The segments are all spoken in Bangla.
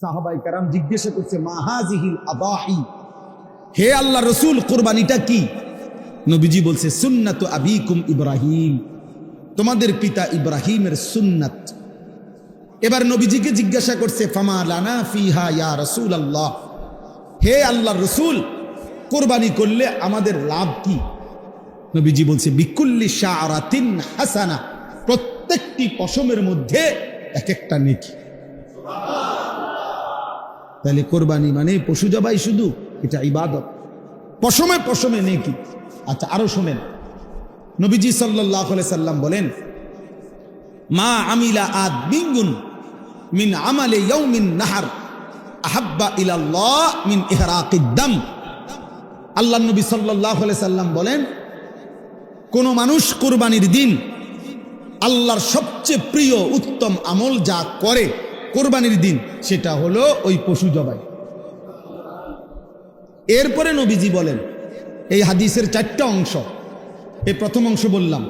সাহাবাই কারাম জিজ্ঞাসা করছে মাহাজিহিল আদাহি, হে আল্লাহ রসুল কোরবানিটা কি? নবীজি বলছে সুন্নাতু আবিকুম ইব্রাহিম, তোমাদের পিতা ইব্রাহিমের সুন্নাত। এবার নবীজিকে জিজ্ঞাসা করছে ফামা লানা ফিহা ইয়া রাসূলুল্লাহ, হে আল্লাহর রাসূল কোরবানি করলে আমাদের লাভ কি? নবীজি বলছে বিকুল্লি শাআরাতিন হাসানা, প্রত্যেকটি পশমের মধ্যে এক একটা নেকি। তাহলে কোরবানি মানে পশু জবাই শুধু? এটা ইবাদত, পশমে পশমে নেকি। আচ্ছা আরো শোনেন, নবীজি সাল্লাল্লাহু আলাইহি সাল্লাম বলেন মা আমিলা আদমিন মিন আমালে ইয়াউমিন নাহার আহাব্বা ইলাল্লাহ মিন ইহরাকিদ দাম। আল্লাহ নবী সাল্লাল্লাহু আলাইহি সাল্লাম বলেন কোন মানুষ কোরবানির দিন আল্লাহর সবচেয়ে প্রিয় উত্তম আমল যা করে কোরবানির দিন, সেটা হলো ওই পশু জবাই। এরপরে নবীজি বলেন, এই হাদিসের 4টা অংশ, এই প্রথম অংশ বললাম।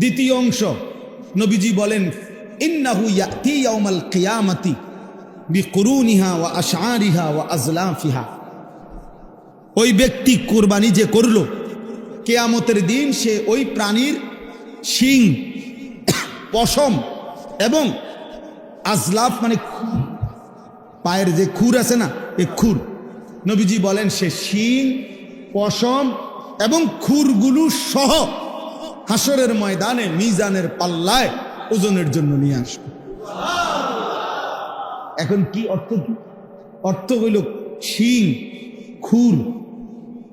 দ্বিতীয় অংশ নবীজি বলেন ইন্নাহু ইয়াতি ইয়াউমাল কিয়ামাতি বিকুরুনিহা ওয়া আশআরিহা ওয়া আজলাফিহা, ওই ব্যক্তি কোরবানি যে করলো কিয়ামতের দিন সে ওই প্রাণীর শিং, পশম এবং আজলাফ মানে পায়ের যে খুর আছে না, এই খুর, নবীজি বলেন সে শিং, পশম এবং খুরগুলো সহ হাসরের ময়দানে মিজানের পাল্লায় ওজনের জন্য নিয়ে আসবে। এখন কি অর্থ? কি অর্থ হইল শিং, খুর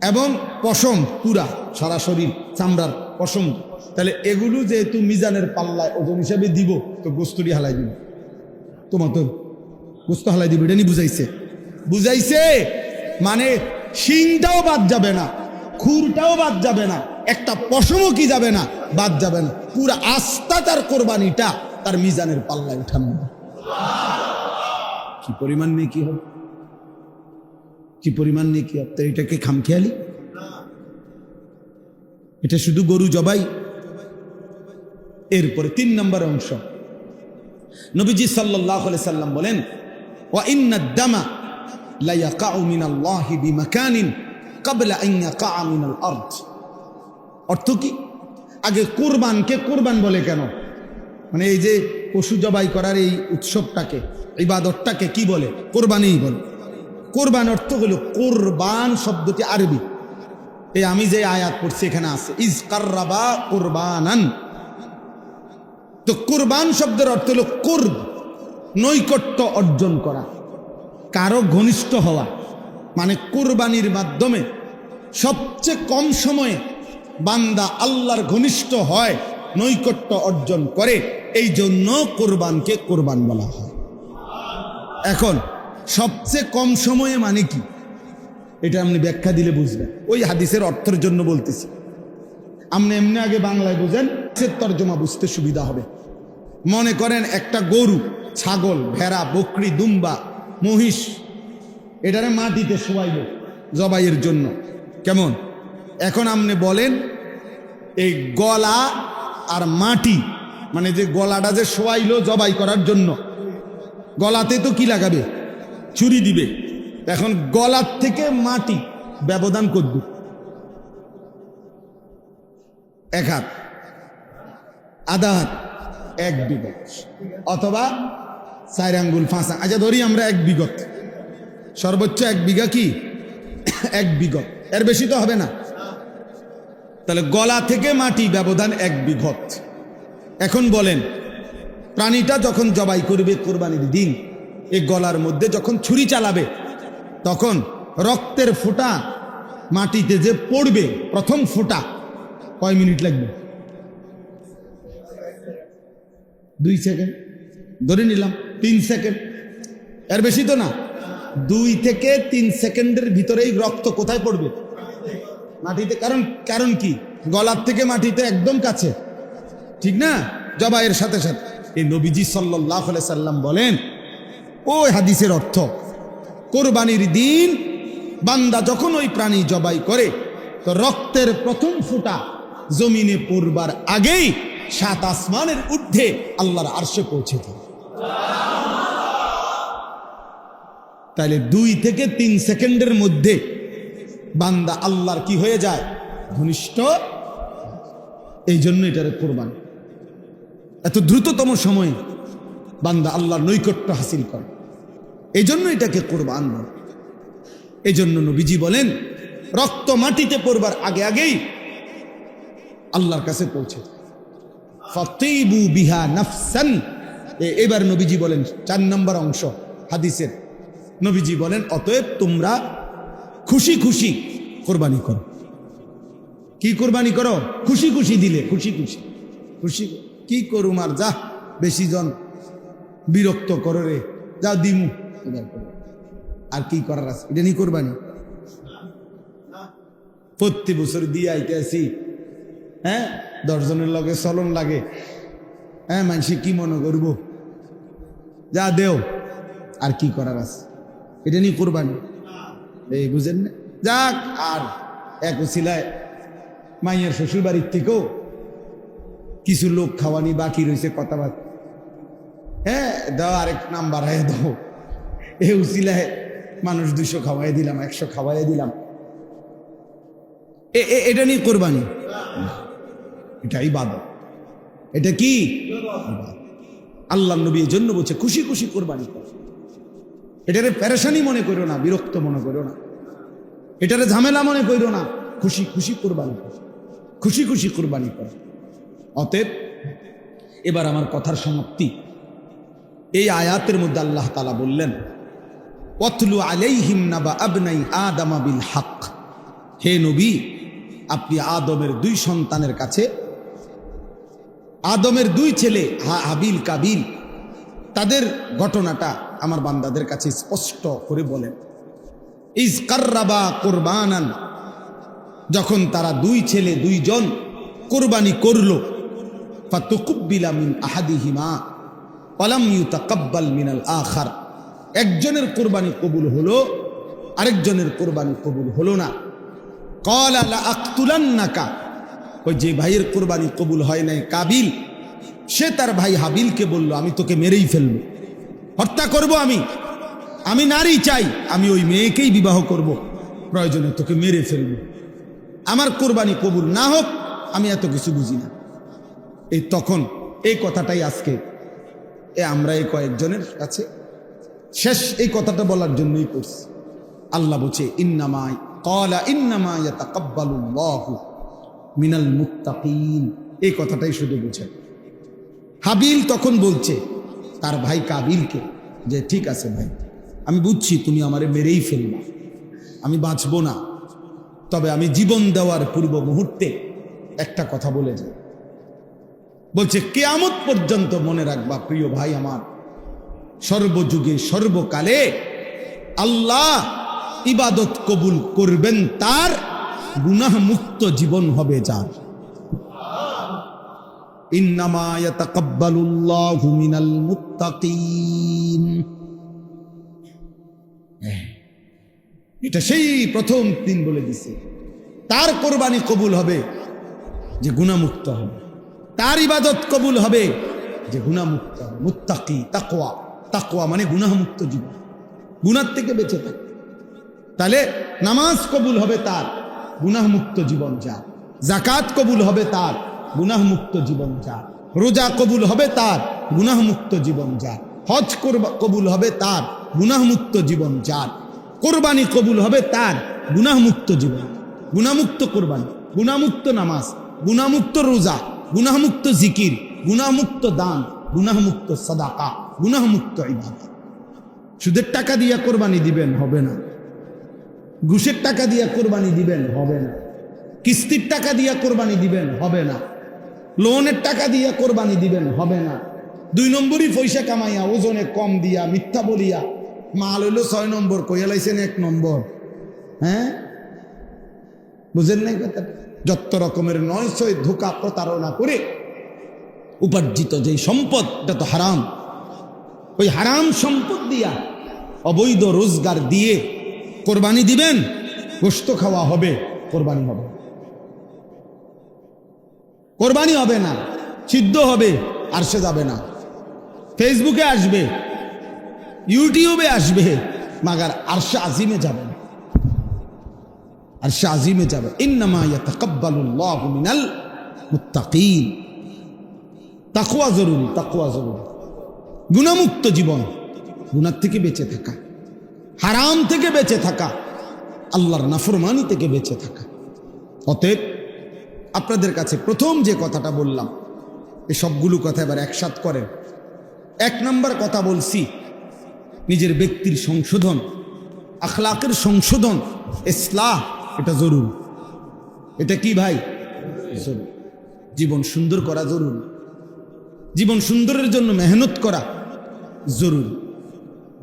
এবং পশম, পুরা সারা শরীর চামড়ার পশম। তাহলে এগুলো যেহেতু মিজানের পাল্লায় ওজন হিসাবে দিব, তো গোস্তরি হালাই দিব, তোমার তো গোস্ত হালাই দিব, এটা নি বুঝাইছে মানে শিংটাও বাদ যাবে না, খুরটাও বাদ যাবে না, একটা পশমও কি যাবে না, বাদ যাবে না, পুরা আস্থা তার কোরবানিটা তার মিজানের পাল্লায় উঠানো। কি পরিমাণ নেই কি হবে, কি পরিমাণ নেই কি হবে। এটাকে খামখেয়ালি? এটা শুধু গরু জবাই। এরপরে 3 নম্বর অংশ, নবীজি সাল্লাল্লাহু আলাইহি সাল্লাম বলেন ওয়া ইন্নাদ দামা লা ইয়াকাউ মিনাল্লাহি বিমাকানিন ক্বাবলা আন ইয়াকা মিনাল আরদ। অর্থ কি? আগে কুরবানকে কুরবান বলে কেন? মানে এই যে পশু জবাই করার এই উৎসবটাকে, ইবাদতটাকে কি বলে? কোরবানিই বলে। কোরবান অর্থ হলো, কোরবান শব্দটি আরবি, এই আমি যে আয়াত পড়ছি এখানে আছে ইজ কাররাবা কুরবানান। তো কুরবান শব্দের অর্থ হলো কুরব, নৈকট্য অর্জন করা, কারো ঘনিষ্ঠ হওয়া। মানে কুরবানির মাধ্যমে সবচেয়ে কম সময়ে বান্দা আল্লাহর ঘনিষ্ঠ হয়, নৈকট্য অর্জন করে, এই জন্য কোরবানকে কোরবান বলা হয়। এখন সবচেয়ে কম সময়ে মানে কি, এটা আপনি ব্যাখ্যা দিলে বুঝবেন। ওই হাদিসের অর্থের জন্য বলতেছি, আপনি এমনি আগে বাংলায় বুঝেন, সে তর্জমা বুঝতে সুবিধা হবে। মনে করেন একটা গরু, ছাগল, ভেড়া, বকরি, দুম্বা, মহিষ, এটারে মাটিতে শোয়াইল জবাইয়ের জন্য, কেমন? এখন আপনি বলেন এই গলা আর মাটি, মানে যে গলাটা যে শোয়াইল জবাই করার জন্য, গলাতে তো কি লাগাবে? ছুরি দিবে। এখন গলার থেকে মাটি ব্যবধান করবে 1 হাত, আধা হাত, 1 বিঘত, অথবা 4 আঙ্গুল 5 আঙ্গুল। আচ্ছা ধরি আমরা 1 বিঘত, সর্বোচ্চ 1 বিঘা কি 1 বিঘত, এর বেশি তো হবে না। তাহলে গলা থেকে মাটি ব্যবধান 1 বিঘত। এখন বলেন প্রাণীটা যখন জবাই করবে কোরবানির দিন, এই গলার মধ্যে যখন ছুরি চালাবে, তখন রক্তের ফোঁটা মাটিতে যে পড়বে, প্রথম ফোঁটা, কয় মিনিট লাগবে? 2 সেকেন্ড ধরে নিলাম, 3 সেকেন্ড, এর বেশি তো না। 2 থেকে 3 সেকেন্ডের ভিতরেই রক্ত কোথায় পড়বে? মাটিতে। কারণ কি? গলার থেকে মাটিতে একদম কাছে, ঠিক না? জবাইয়ের সাথে সাথে। এই নবীজি সাল্লাল্লাহু আলাইহি সাল্লাম বলেন, ওই হাদিসের অর্থ, কোরবানির দিন বান্দা যখন ওই প্রাণী জবাই করে, তো রক্তের প্রথম ফোঁটা জমিনে পড়বার আগেই 7 আসমানের ঊর্ধ্বে আল্লাহর আরশে পৌঁছে যায়। তাহলে 2 থেকে 3 সেকেন্ডের মধ্যে বান্দা আল্লাহর কি হয়ে যায়? ঘনিষ্ঠ। এই জন্য এটারে কোরবানি। এত দ্রুততম সময়ে বান্দা আল্লাহর নৈকট্য হাসিল করে, এই জন্য এটাকে কোরবান বলে। এই জন্য নবীজি বলেন রক্ত মাটিতে পড়বার আগে আগেই আল্লাহর কাছে পৌঁছে। ফাতিবু বিহা নাফসান। এবার নবীজি বলেন 4 নম্বর অংশ হাদিসের, নবীজি বলেন অতএব তোমরা খুশি খুশি কোরবানি করো। কি কোরবানি করো? খুশি খুশি দিলে, খুশি খুশি খুশি। কি করুম আর, যা বেশি জন বিরক্ত করো রে, যা দিমু। আর কি করার আছে? এটা নিয়ে কোরবানি। প্রতি বছর দিয়ে আইতে আসি, হ্যাঁ 10 জনের লগে চলন লাগে, হ্যাঁ মানুষ কি মনে করবো, যা দেও। আর কি করার আছে? এটা নিয়ে কোরবানি। এই বুঝেন না? যাক, আর এক উছিলায় মাইয়ার শ্বশুর বাড়ির থেকেও কিছু লোক খাওয়ানি বাকি রয়েছে, কথাবার্তা, হ্যাঁ দাও আরেক নাম্বার, হ্যাঁ দাও। এই উছিলায় মানুষ 200 খাওয়াই দিলাম, 100 খাওয়াই দিলাম। এটা নিয়ে কোরবানি? এটা ইবাদত। এটা কি? আল্লাহ নবী এর জন্য বলছে খুশি খুশি কোরবানি করো। এটারে পেরেশানি মনে করো না, বিরক্ত মনে করো না, এটারে ঝামেলা মনে করো না। খুশি খুশি কোরবানি করো, খুশি খুশি কোরবানি করো। অতএব এবার আমার কথার সমাপ্তি। এই আয়াতের মধ্যে আল্লাহ তাআলা বললেন ওয়াতলু আলাইহিম নাবা আবনাই আদম বিল হক। হে নবী, আপনি আদমের 2 সন্তানের কাছে, আদমের 2 ছেলে হাবিল কাবিল, তাদের ঘটনাটা আমার বান্দাদের কাছে স্পষ্ট করে বলেন। ইজ কাররাবা কুরবানান, যখন তারা 2 ছেলে 2 জন কুরবানি করলো, ফাতুকুব্বিলা মিন আহাদিহিমা ওয়ালাম ইউতাকাব্বাল মিনাল আখার। একজনের কুরবানি কবুল হলো, আরেকজনের কুরবানি কবুল হলো না। ক্বালা লা আকতুলান্নাকা, ওই যে ভাইয়ের কুরবানি কবুল হয় নাই কাবিল, সে তার ভাই হাবিলকে বলল আমি তোকে মেরেই ফেলবো, হত্যা করব। আমি নারী চাই, আমি ওই মেয়েকেই বিবাহ করব, প্রয়োজনে তোকে মেরে ফেলবো। আমার কোরবানি কবুল না হোক, আমি এত কিছু বুঝি না। এই তখন এই কথাটাই আজকে আমরা এই কয়েকজনের কাছে শেষ এই কথাটা বলার জন্যই করছি। আল্লাহ বলছে ইন্নামা ক্বালা ইন্নামা ইয়াতাকাব্বালুল্লাহু মিনাল মুত্তাকিন। এই কথাটাই শুধু বুঝে। হাবিল তখন বলছে তার ভাই কাবিলকে যে ঠিক আছে ভাই, আমি বুঝছি তুমি আমারে মেরেই ফেলবা, আমি বাঁচবো না, তবে আমি জীবন দেওয়ার পূর্ব মুহূর্তে একটা কথা বলে যাই। বলছে কিয়ামত পর্যন্ত মনে রাখবা প্রিয় ভাই আমার, সর্বযুগে সর্বকালে আল্লাহ ইবাদত কবুল করবেন তার, গুনাহ মুক্ত জীবন হবে যার। ইন্নামা ইয়াতাকাব্বালুল্লাহু মিনাল মুত্তাকিন। এটা সেই প্রথম দিন বলে দিছে, তার কোরবানি কবুল হবে যে গুনাহমুক্ত হবে, তার ইবাদত কবুল হবে যে গুনাহমুক্ত হবে। মুত্তাকি, তাকওয়া। তাকওয়া মানে গুনাহমুক্ত জীবন, গুনাহ থেকে বেঁচে থাকে। তাহলে নামাজ কবুল হবে তার, গুনাহমুক্ত জীবন যার। যাকাত কবুল হবে তার, গুনাহমুক্ত জীবন যার। রোজা কবুল হবে তার, গুনাহমুক্ত জীবন যার। হজ কবুল হবে তার, গুনাহমুক্ত জীবন যার। কোরবানি কবুল হবে তার, গুনাহমুক্ত জীবন। গুনাহমুক্ত কোরবানি, গুনাহমুক্ত নামাজ, গুনাহমুক্ত রোজা, গুনাহমুক্ত জিকির, গুনাহমুক্ত দান, গুনাহমুক্ত সাদাকা, গুনাহমুক্ত ইবাদত। সুদের টাকা দিয়া কোরবানি দিবেন, হবে না। ঘুষের টাকা দিয়া কোরবানি দিবেন, হবে না। কিস্তির টাকা দিয়া কোরবানি দিবেন, হবে না। লোনের টাকা দিয়া কোরবানি দিবেন, হবে না। 2 নম্বরই পয়সা কামাইয়া ওজনে কম দিয়া মিথ্যা বলিয়া মাল হইল 6 নম্বর, কইয়া লাইছেন 1 নম্বর। হ্যাঁ বুঝেন নাই কথা? যত রকমের 900 ধোঁকা প্রতারণা করে উপার্জিত যে সম্পদ, এটা তো হারাম। ওই হারাম সম্পদ দিয়া, অবৈধ রোজগার দিয়ে কোরবানি দিবেন, গোশত খাওয়া হবে, কোরবানি হবে। কোরবানি হবে না, সিদ্ধ হবে, আরশে যাবে না। ফেসবুকে আসবে, ইউটিউবে আসবে, মাগার আরশে আজিমে যাবেন, আরশে আজিমে যাবেন। ইন্নামা ইয়াতাকাব্বালুল্লাহু মিনাল মুত্তাকিন। তাকওয়া জরুরি, তাকওয়া জরুরি। গুনাহমুক্ত জীবন, গুনাহ থেকে বেঁচে থাকা, হারাম থেকে বেঁচে থাকা, আল্লাহর নাফরমানি থেকে বেঁচে থাকা। অতএব আপনাদের কাছে প্রথম যে কথাটা বললাম, এই সবগুলো কথা এবার একসাথ করেন। 1 নম্বর কথা বলছি, নিজের ব্যক্তির সংশোধন, আখলাকের সংশোধন, ইসলাহ, এটা জরুরি। এটা কি ভাই? জরুরি। জীবন সুন্দর করা জরুরি, জীবন সুন্দরের জন্য মেহনত করা জরুরি।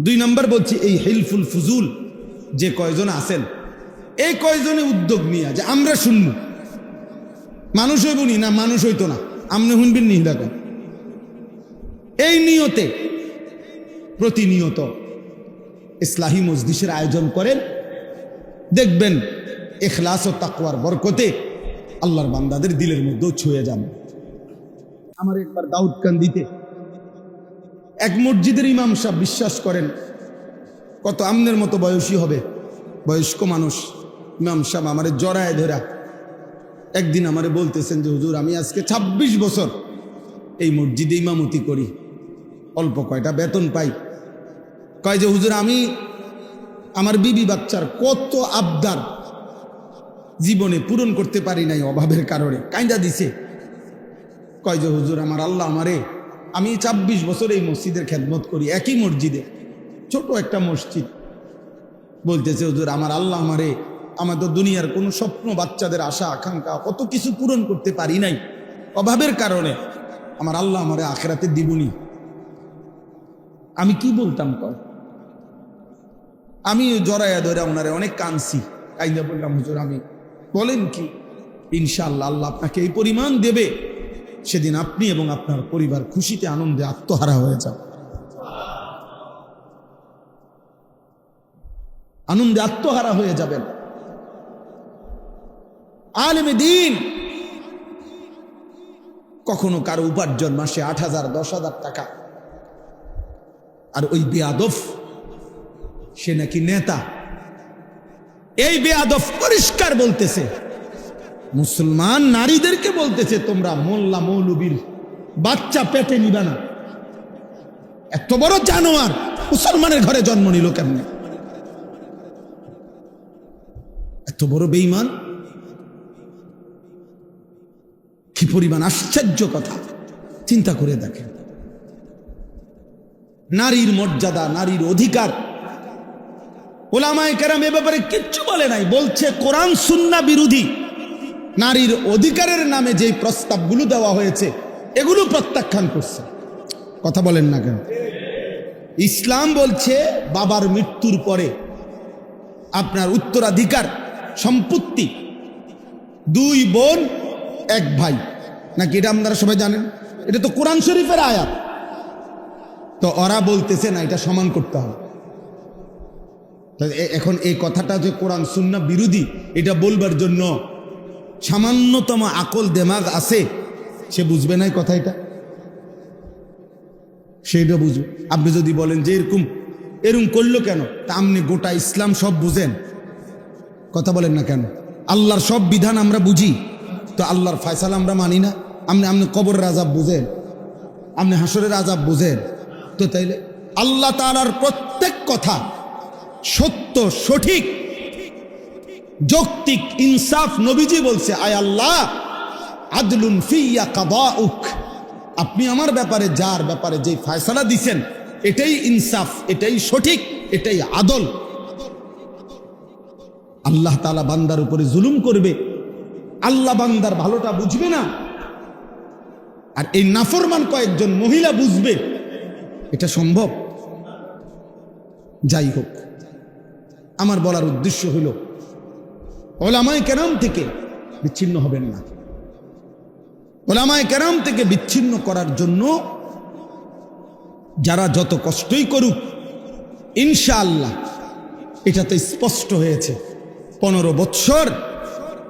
2 নম্বর বলছি, এই হিলফুল ফুজুল যে কয়জন আছেন, এই কয়জনে উদ্যোগ নিয়ে যে আমরা শুনব, মানুষ হইব নি না, মানুষ হইতো না, আপনি শুনবেন নি দেখেন, এই নিয়তে প্রতিনিয়ত ইসলাহি মজলিসের আয়োজন করেন। দেখবেন ইখলাস ও তাকওয়ার বরকতে আল্লাহর বান্দাদের দিলের মধ্যেও ছুঁয়ে যান। আমার একবার দাউদকান্দিতে এক মসজিদের ইমাম সাহেব, বিশ্বাস করেন কত আমনের মতো বয়সী হবে, বয়স্ক মানুষ, ইমাম সাহেব আমারে জড়ায় ধরা একদিন আমারে বলতেছেন যে হুজুর, আমি আজকে 26 বছর এই মসজিদে ইমামতি করি, অল্প কয়টা বেতন পাই। কয় যে হুজুর, আমি আমার বিবি বাচ্চার কত আবদার জীবনে পূরণ করতে পারি নাই অভাবের কারণে, কাইন্দা দিছে। কয় যে হুজুর, আমার আল্লাহ আমারে, আমি 26 বছর এই মসজিদের খেদমত করি, একই মসজিদে, ছোট একটা মসজিদ। বলতেছে হুজুর, আমার আল্লাহ আমারে, আমার তো দুনিয়ার কোনো স্বপ্ন, বাচ্চাদের আশা আকাঙ্ক্ষা কত কিছু পূরণ করতে পারি নাই অভাবের কারণে, আমার আল্লাহ আমারে আখিরাতে দিবনি। আমি কি বলতাম? কয় আমি জড়াইয়া ধরে ওনারে অনেক কাঁদছি, কাইন্দা বললাম হুজুর, আমি বলেন কি, ইনশাআল্লাহ আল্লাহ আপনাকে এই পরিমাণ দেবে, সেদিন আপনি এবং আপনার পরিবার খুশিতে আনন্দে আত্মহারা হয়ে যান, আনন্দে আত্মহারা হয়ে যাবেন। আলেমে দ্বীন কখনো কারো উপার্জন মাসে 8,000 10,000 টাকা, আর ওই বেয়াদব সে নাকি নেতা। এই বেয়াদব পরিষ্কার বলতেছে, মুসলমান নারীদেরকে বলতেছে, তোমরা মোল্লা মৌলবীর বাচ্চা পেটে নিবা না। এত বড় জানোয়ার মুসলমানের ঘরে জন্ম নিল কেমনে? এত বড় বেঈমান, কি পরিমাণ আশ্চর্য কথা, চিন্তা করে দেখেন। নারীর মর্যাদা, নারীর অধিকার, উলামায়ে কেরাম এ ব্যাপারে কিচ্ছু বলে নাই, বলছে কোরআন সুন্নাহ বিরোধী। নারীর অধিকারের নামে যেই প্রস্তাবগুলো দেওয়া হয়েছে এগুলো প্রত্যাখ্যান করছে। কথা বলেন না কেন? ইসলাম বলছে বাবার মৃত্যুর পরে আপনার উত্তরাধিকার সম্পত্তি 2 বোন 1 ভাই, নাকি? এটা আপনারা সবাই জানেন, এটা তো কোরআন শরীফের আয়াত। তো ওরা বলতেছে না, এটা সমান করতে হবে। এখন এই কথাটা যে কোরআন সুন্নাহ বিরোধী, এটা বলবার জন্য সামান্যতম আকল দেমাগ আছে, সে বুঝবে না এই কথা, এটা সেটা বুঝবে। আপনি যদি বলেন যে এরকম করলো কেন, তা আপনি গোটা ইসলাম সব বুঝেন, কথা বলেন না কেন? আল্লাহর সব বিধান আমরা বুঝি, তো আল্লাহর ফয়সালা আমরা মানি না? আপনি কবরের আযাব বুঝেন, আপনি হাসরের আযাব বুঝেন, তো তাইলে আল্লাহ তাআলার প্রত্যেক কথা সত্য, সঠিক, যৌক্তিক, ইনসাফ। নবীজি বলছে, আয় আল্লাহ, আদলুন ফিয়া কাদাউক, আপনি আমার ব্যাপারে, যার ব্যাপারে যে ফয়সালা দিছেন, এটাই ইনসাফ, এটাই সঠিক, এটাই আদল। আল্লাহ তাআলা বান্দার উপরে জুলুম করবে, আল্লাহ বান্দার ভালোটা বুঝবে না, আর এই নাফরমান কয়েকজন মহিলা বুঝবে? এটা সম্ভব? যাই হোক, আমার বলার উদ্দেশ্য হল উলামায়ে কেরাম থেকে বিচ্ছিন্ন হবেন না। উলামায়ে কেরাম থেকে বিচ্ছিন্ন করার জন্য যারা যত কষ্টই করুক, ইনশাআল্লাহ এটা তো স্পষ্ট হয়েছে, 15 বৎসর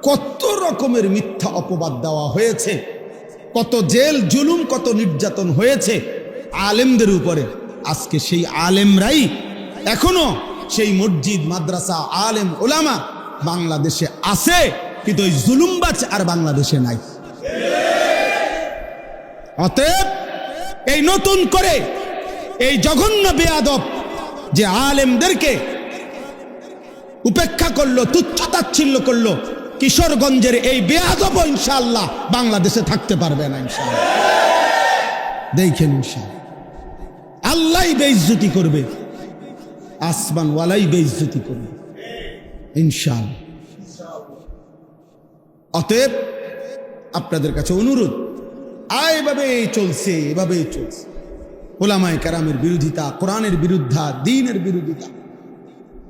কত রকমের মিথ্যা অপবাদ দেওয়া হয়েছে, কত জেল জুলুম, কত নির্যাতন হয়েছে আলেমদের উপরে। আজকে সেই আলেমরাই এখনো সেই মসজিদ মাদ্রাসা আলেম ওলামা বাংলাদেশে আছে, কিন্তু ওই জুলুমবাজ আর বাংলাদেশে নাই। অতএব এই নতুন করে এই জঘন্য বেয়াদব যে আলেমদেরকে উপেক্ষা করলো, তুচ্ছতাচ্ছিল্য করলো, কিশোরগঞ্জের এই বেয়াদব ইনশাআল্লাহ বাংলাদেশে থাকতে পারবে না ইনশাআল্লাহ। দেখেন ইনশাআল্লাহ আল্লাহ বেইজ্জতি করবে, আসমান ওয়ালাই বেইজ্জতি করবে ইনশাআল্লাহ। অতএব আপনাদের কাছে অনুরোধ, এভাবেই চলছে, এভাবেই চলছে। ওলামায়ে কেরামের বিরোধিতা, কোরআনের বিরুদ্ধা, দ্বীনের বিরোধিতা।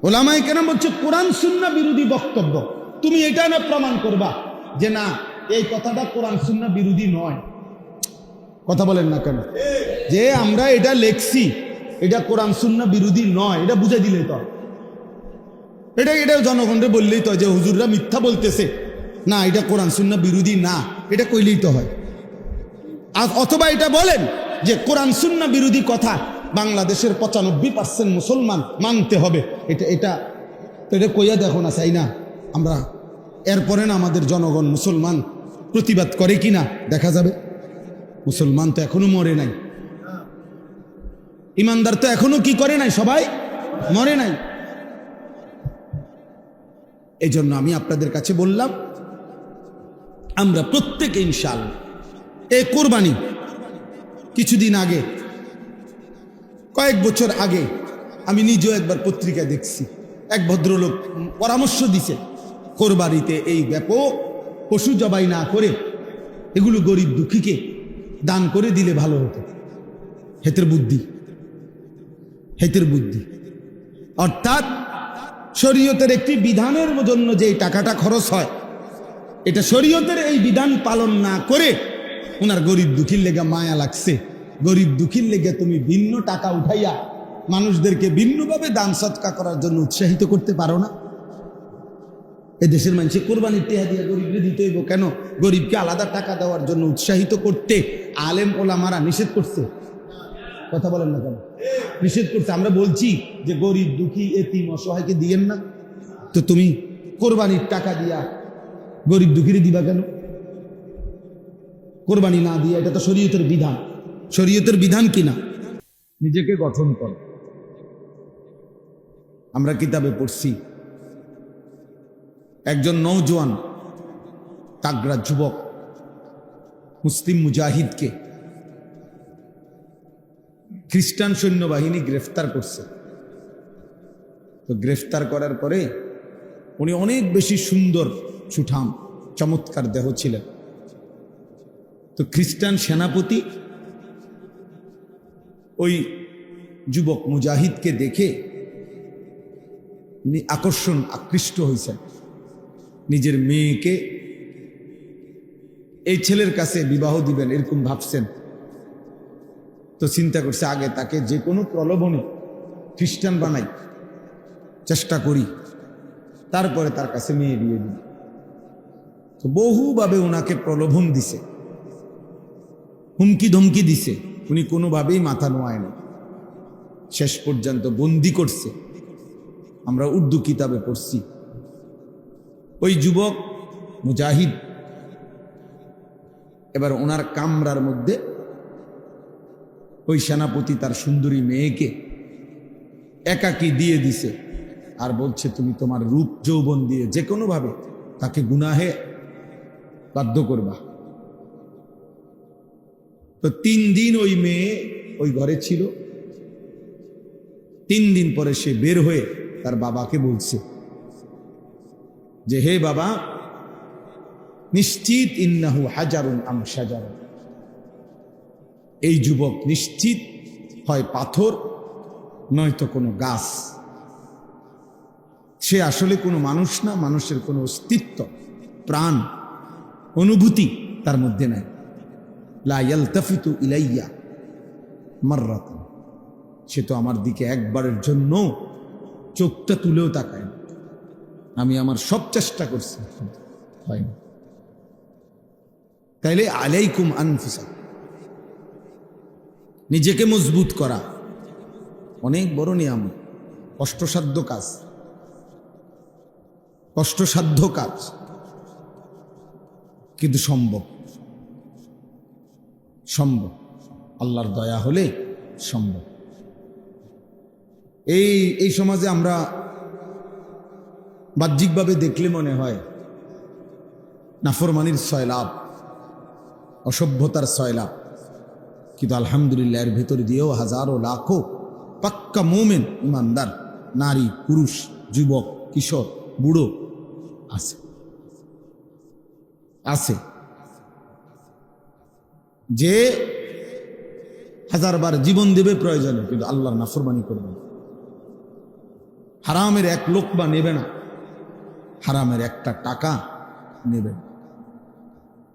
ওলামায়ে কেরাম হচ্ছে কোরআন সুন্নাহ বিরোধী বক্তব্য। তুমি এটা না প্রমাণ করবা যে না এই কথাটা কোরআন সুন্নাহ বিরোধী নয়। কথা বলেন না কেন? যে আমরা এটা লেখছি এটা কোরআন সুন্নাহ বিরোধী নয়, এটা বুঝে দিলেই তো। এটা জনগণকে বললেই তো যে হুজুররা মিথ্যা বলতেছে, না এটা কোরআন সুন্নাহ বিরোধী না, এটা কইলেই তো হয়। অথবা এটা বলেন যে কোরআন সুন্নাহ বিরোধী কথা বাংলাদেশের 95% মুসলমান মানতে হবে, এটা কইয়া দেখো না, চাই না আমরা। এরপরে না আমাদের জনগণ মুসলমান প্রতিবাদ করে কিনা দেখা যাবে। মুসলমান তো এখনো মরে নাই, ইমানদার তো এখনো কি করে নাই, সবাই মরে নাই। এই জন্য আমি আপনাদের কাছে বললাম, আমরা প্রত্যেকে ইনশাআল্লাহ এই কোরবানি কিছুদিন আগে, কয়েক বছর আগে আমি নিজেও একবার পত্রিকা দেখছি, এক ভদ্রলোক পরামর্শ দিছে কোরবানিতে এই ব্যাপক পশু জবাই না করে এগুলো গরিব দুঃখীকে দান করে দিলে ভালো হতো। হেতের বুদ্ধি, হেতের বুদ্ধি। অর্থাৎ শরীয়তের একটি বিধানের জন্য যে টাকাটা খরচ হয়, এটা শরীয়তের এই বিধান পালন না করে ওনার গরিব দুঃখীর লেগে মায়া লাগছে, গরিব দুঃখীর লেগে তুমি ভিন্ন টাকা উঠাইয়া মানুষদেরকে ভিন্নভাবে দান সৎকা করার জন্য উৎসাহিত করতে পারো না? এ দেশের মানুষ কোরবানির টেহা দিয়ে গরিবকে দিতে হইব কেন? গরিবকে আলাদা টাকা দেওয়ার জন্য উৎসাহিত করতে আলেম ওলামারা নিষেধ করছে। কথা বলেন না কেন? নিষেধ করছে। আমরা বলছি যে গরিব দুঃখী এতিম অসহায়কে দিয়েন না, তো তুমি কোরবানির টাকা দিয়া গরিব দুঃখীরে দিবা কেন? কোরবানি না দিয়া, এটা তো শরীয়তের বিধান। শরীয়তের বিধান কিনা? নিজেকে গঠন কর। আমরা কিতাবে পড়ছি একজন নওজোয়ান তাগড়া যুবক মুসলিম মুজাহিদকে খ্রিস্টান সৈন্যবাহিনী গ্রেফতার করছে। তো গ্রেফতার করার পরে উনি অনেক বেশি সুন্দর, সুঠাম, চমৎকার দেহ ছিলেন। তো খ্রিস্টান সেনাপতি ওই যুবক মুজাহিদকে দেখে আকৃষ্ট হয়েছেন। নিজের মেয়েকে এই ছেলের কাছে বিবাহ দিবেন এরকম ভাবছেন। তো চিন্তা করছে আগে তাকে যে কোনো প্রলোভনে খ্রিস্টান বানাই, চেষ্টা করি, তারপরে তার কাছে মেয়ে বিয়ে দিই। তো বহুভাবে ওনাকে প্রলোভন দিছে, হুমকি ধমকি দিছে, উনি কোনোভাবেই মাথা নোয়ায় না। শেষ পর্যন্ত বন্দি করছে। আমরা উর্দু কিতাবে পড়ছি। ওই যুবক মুজাহিদ এবার ওনার কামরার মধ্যে ওই সেনাপতি তার সুন্দরী মেয়েকে একাকী দিয়ে দিছে, আর বলছে তুমি তোমার রূপ যৌবন দিয়ে যে কোনোভাবে তাকে গুনাহে বাধ্য করবা। তো 3 দিন ওই মেয়ে ওই ঘরে ছিল। 3 দিন পরে সে বের হয়ে তার বাবাকে বলছে যে হে বাবা, নিশ্চিত ইন্নাহু হাজারুন আম শাজারুন, এই যুবক নিশ্চিত হয় পাথর নয়তো কোনো গাছ। সে আসলে কোনো মানুষ না, মানুষের কোনো অস্তিত্ব, প্রাণ, অনুভূতি তার মধ্যে নাই। লা ইয়ালতাফিতু ইলাইয়া মাররাতান, সে তো আমার দিকে একবারের জন্য চোখটা তুলেও তাকায় না। আমি আমার সব চেষ্টা করছি, হয় না। তাইলে আলাইকুম আনফুসাকুম, নিজেকে মজবুত করা অনেক বড় নিয়ামত। কষ্টসাধ্য কাজ, কষ্টসাধ্য কাজ, কিন্তু সম্ভব, সম্ভব, আল্লাহর দয়া হলে সম্ভব। এই সমাজে আমরা বাহ্যিকভাবে দেখলে মনে হয় নাফরমানির সয়লাভ, অসভ্যতার সয়লাভ, কিন্তু আলহামদুলিল্লাহ এর ভেতর দিয়েও হাজারো লাখো পাক্কা মোমেন ইমানদার নারী, পুরুষ, যুবক, কিশোর, বুড়ো আছে, আছে, যে হাজারবার জীবন দেবে প্রয়োজনে, কিন্তু আল্লাহর নাফরমানি করবে না, হারামের এক লোকমা নেবে না, হারামের একটা টাকা নেবে না।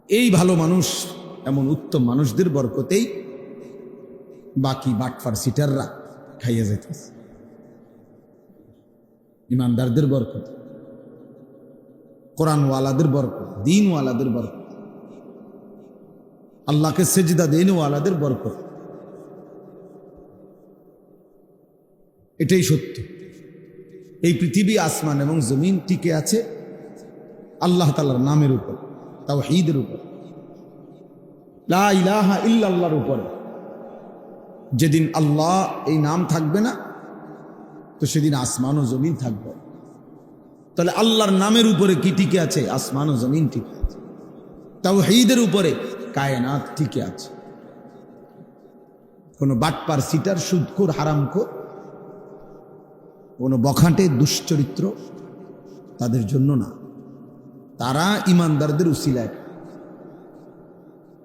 এই ভালো মানুষ, এমন উত্তম মানুষদের বরকতেই বাকি বাটফার সিটাররা খাইয়া যেতেছে, ইমানদারদের বরকত, কোরআনওয়ালাদের বরকত, দিনওয়ালাদের বরকত, আল্লাহকে সেজদা দেনওয়ালাদের বরকত। এটাই সত্য। এই পৃথিবী, আসমান এবং জমিন টিকে আছে আল্লাহ তাআলার নামের উপর, তাওহীদের উপর, লা ইলাহা ইল্লাল্লাহর উপর। যেদিন আল্লাহ এই নাম থাকবে না, তো সেদিন আসমান ও জমিন থাকবে। তাহলে আল্লাহর নামের উপরে কি টিকে আছে? আসমান ও জমিন টিকে আছে। তাওহীদের উপরে কায়নাত টিকে আছে। কোনো বাটপার, সিটার, সুদখোর, হারামখোর, কোনো বখাটে, দুশ্চরিত্র তাদের জন্য না। তারা ইমানদারদের উসিলায়,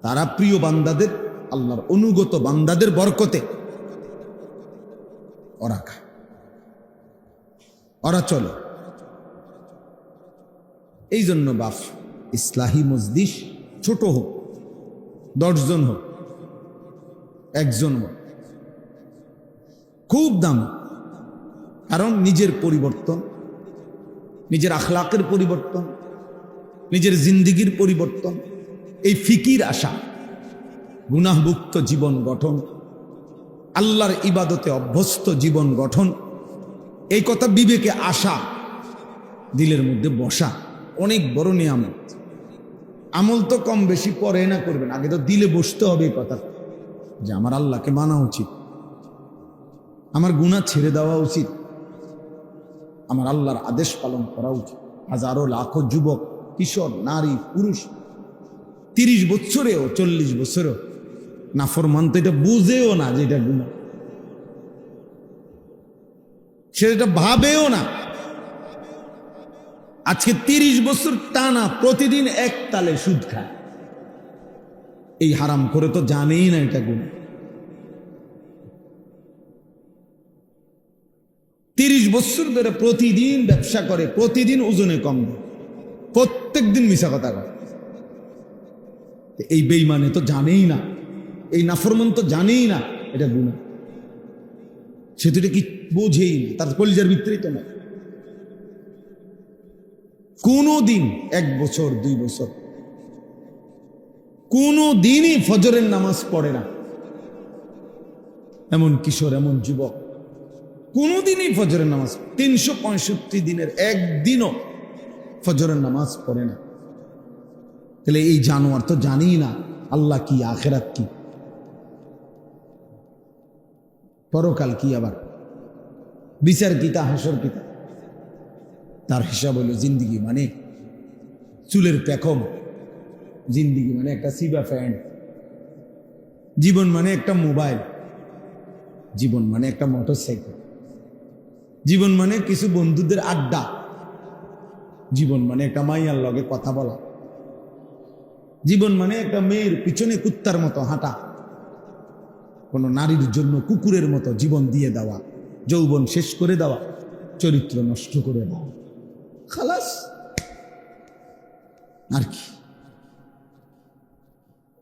তারা প্রিয় বান্দাদের, আল্লাহর অনুগত বান্দাদের বরকতে ওরা খায়, ওরা চলে। এই জন্য বাপ, ইসলাহি মজলিস ছোট হোক, 10 জন হোক, 1 জন হোক, খুব দাম। কারণ নিজের পরিবর্তন, নিজের আখলাকের পরিবর্তন, নিজের জিন্দিগির পরিবর্তন, এই ফিকির আসা, গুনাহমুক্ত জীবন গঠন, আল্লাহর ইবাদতে অভ্যস্ত জীবন গঠন, এই কথা বিবেকে আসা, দিলের মধ্যে বসা অনেক বড় নিয়ামত। আমল তো কম বেশি পরে না করবেন, আগে তো দিলে বসতে হবে এই কথা যে আমার আল্লাহকে মানা উচিত, আমার গুনাহ ছেড়ে দেওয়া উচিত, আমার আল্লাহর আদেশ পালন করা উচিত। হাজারো লাখো যুবক, কিশোর, নারী, পুরুষ 30 বছরেও 40 বছরেও নাফরমান, তো এটা বুঝেও না যে এটা গুনাহ, সেটা ভাবেও না। আজকে 30 বছর টানা প্রতিদিন এক তালে সুদ খায়, এই হারাম করে তো জানেই না এটা গুনাহ। 30 বছর ধরে প্রতিদিন ব্যবসা করে, প্রতিদিন ওজনে কম দেয়, প্রত্যেক দিন মিছা কথা কয়। এই বেঈমানে তো জানেই না, এই নাফরমান তো জানেই না এটা গুনাহ, সে তো এটা কি বোঝেই না, তার কলিজার ভিতরেই তো না। কোনো দিন 1 বছর 2 বছর কোনো দিনই ফজরের নামাজ পড়ে না, এমন কিশোর, এমন যুবক কোনোদিনই ফজরের নামাজ, 365 দিনের একদিনও ফজরের নামাজ পড়ে না। তাহলে এই জানোয়ার তো জানেই না আল্লাহ কি, আখেরাত কি, পরকাল কি, আবার বিচার কি, তা হাসর কি। তার হিসাব হলো জিন্দিগি মানে চুলের পেখম, জিন্দিগি মানে একটা সিবা প্যান্ট, জীবন মানে একটা মোবাইল, জীবন মানে একটা মোটরসাইকেল, জীবন মানে কিছু বন্ধুদের আড্ডা, জীবন মানে একটা মাইয়ার লগে কথা বলা, জীবন মানে একটা মেয়ের পিছনে কুত্তার মতো হাঁটা, কোনো নারীর জন্য কুকুরের মতো জীবন দিয়ে দেওয়া, যৌবন শেষ করে দেওয়া, চরিত্র নষ্ট করে দেওয়া, খালাস। আর কি,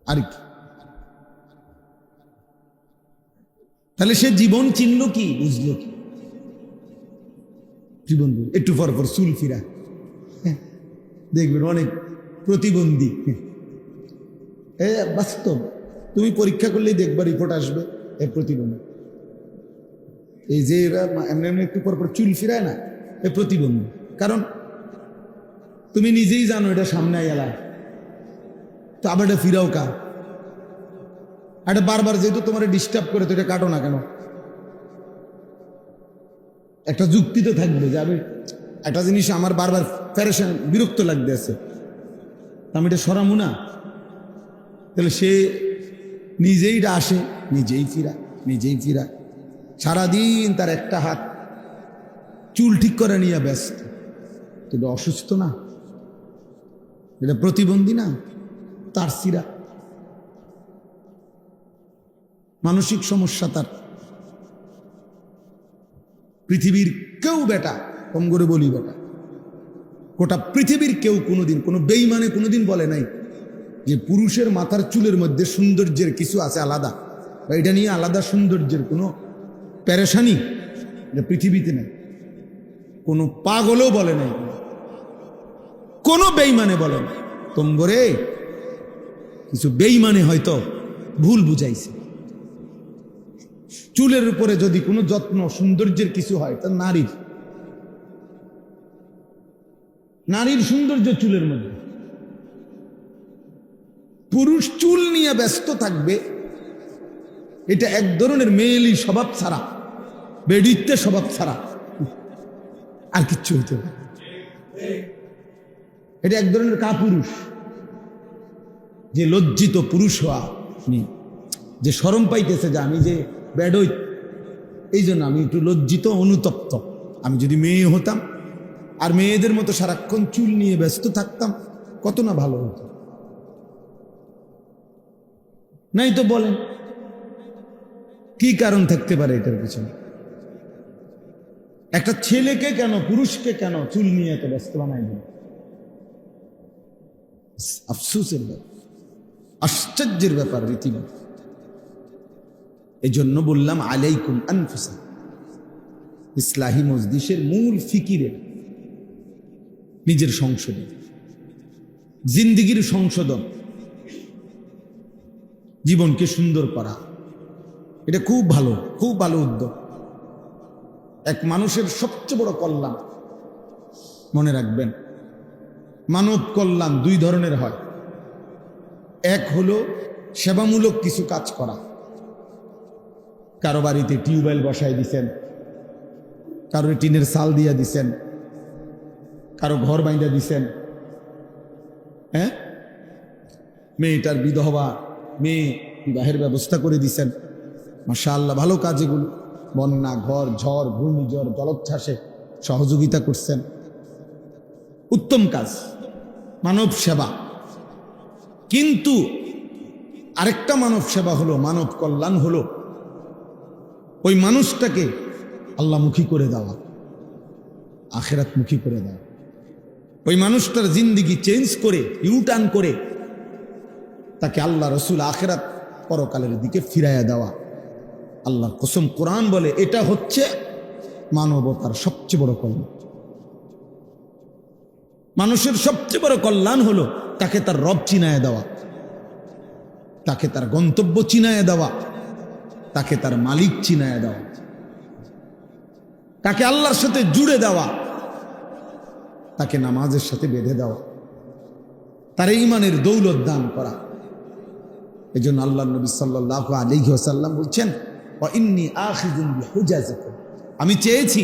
আর কি? তাহলে সে জীবন চিনল কি, বুঝলো কি? জীবন একটু পর পর চুল ফিরা, দেখবেন অনেক প্রতিবন্ধী, বাস্তব, তুমি পরীক্ষা করলেই দেখবা রিপোর্ট আসবে এর প্রতিবন্ধী। এই যে এরা এমনি এমনি একটু পর পর চুল ফিরায় না, এ প্রতিবন্ধী। কারণ তুমি নিজেই জানো এটা সামনে এলায়, তো আবার এটা ফিরাও কা, এটা বারবার যেহেতু তোমার ডিস্টার্ব করে, তো এটা কাটো না কেন? একটা যুক্তি তো থাকবে যে আমি একটা জিনিস আমার বারবার প্যারেশান বিরক্ত লাগতেছে, আমি এটা সরামু না। তাহলে সে নিজেই আসে, নিজেই ফিরা সারাদিন তার একটা হাত চুল ঠিক করে নিয়ে ব্যস্ত। তো এটা অসুস্থ না, এটা প্রতিবন্ধী না, তার সিরা মানসিক সমস্যা তার। পৃথিবীর কেউ বেটা, কম করে বলি বেটা, গোটা পৃথিবীর কেউ কোনোদিন কোনো বেঈমানে কোনোদিন বলে নাই যে পুরুষের মাথার চুলের মধ্যে সৌন্দর্যের কিছু আছে আলাদা, বা এটা নিয়ে আলাদা সৌন্দর্যের কোনো প্যারেশানি এটা পৃথিবীতে নেই। কোনো পাগলও বলে নাই, কোনো বেঈমানে বলে না। তোমরে কিছু বেঈমানে হয়তো ভুল বুঝাইছে। চুলের উপরে যদি কোনো যত্ন সৌন্দর্যের কিছু হয়, তা নারীর সৌন্দর্য চুলের মধ্যে। পুরুষ চুল নিয়ে ব্যস্ত থাকবে, এটা এক ধরনের মেয়েলি স্বভাব ছাড়া, বেডিত্বের স্বভাব ছাড়া আর কিচ্ছু হইতে পারে। এটা এক ধরনের কাপুরুষ, যে লজ্জিত পুরুষ হওয়া, যে শরম পাইতেছে যে আমি যে বেডই, এই জন্য আমি একটু লজ্জিত অনুতপ্ত। আমি যদি মেয়ে হতাম আর মেয়েদের মতো সারাক্ষণ চুল নিয়ে ব্যস্ত থাকতাম, কত না ভালো হতো। নাই তো বলেন কি কারণ থাকতে পারে এটার পিছনে? একটা ছেলেকে কেন, পুরুষকে কেন চুল নিয়ে এত ব্যস্ত বানাই দিল? আফসোসের ব্যাপার, আশ্চর্যের ব্যাপার রীতিমতো। এই জন্য বললাম আলাইকুম আনফুসা। ইসলাহি মজলিসের মূল ফিকিরে নিজের সংশোধন, জিন্দিগির সংশোধন, জীবনকে সুন্দর করা, এটা খুব ভালো উদ্যোগ। এক মানুষের সবচেয়ে বড় কল্যাণ, মনে রাখবেন, মানব কল্যাণ দুই ধরনের হয়। এক হলো সেবামূলক কিছু কাজ করা। কারো বাড়িতে টিউবওয়েল বসায় দিছেন, কারো টিনের চাল দিয়া দিছেন, কারো ঘর বাইন্দা দিছেন, হ্যাঁ, মেয়েটার বিধবা, মেয়ে বিবাহের ব্যবস্থা করে দিছেন। মাশাআল্লাহ, ভালো কাজ এগুলো। বন্যা, ঘর, ঝড়, ঘূর্ণিঝড়, জলোচ্ছ্বাসে সহযোগিতা করছেন, উত্তম কাজ, মানব সেবা। কিন্তু আরেকটা মানব সেবা হলো, মানব কল্যাণ হলো ওই মানুষটাকে আল্লাহমুখী করে দেওয়া, আখিরাতমুখী করে দেওয়া। ওই মানুষটার জিন্দিগি চেঞ্জ করে, ইউটার্ন করে তাকে আল্লাহ রসুল আখিরাত পরকালের দিকে ফিরাইয়া দেওয়া। আল্লাহর কসম, কোরআন বলে এটা হচ্ছে মানবতার সবচেয়ে বড় কল্যাণ। মানুষের সবচেয়ে বড় কল্যাণ হলো তাকে তার রব চিনায় দেওয়া, তাকে তার গন্তব্য চিনায় দেওয়া, তাকে তার মালিক চিনায় দেওয়া, তাকে আল্লাহর সাথে জুড়ে দেওয়া, তাকে নামাজের সাথে বেঁধে দেওয়া, তার ঈমানের দৌলত দান করা। এই জন্য আল্লাহ নবী সাল্লাল্লাহু আলাইহি ওয়াসাল্লাম বলছেন, ওয়া ইন্নী আখিযুন বিহুজাজিকুম, আমি চেয়েছি,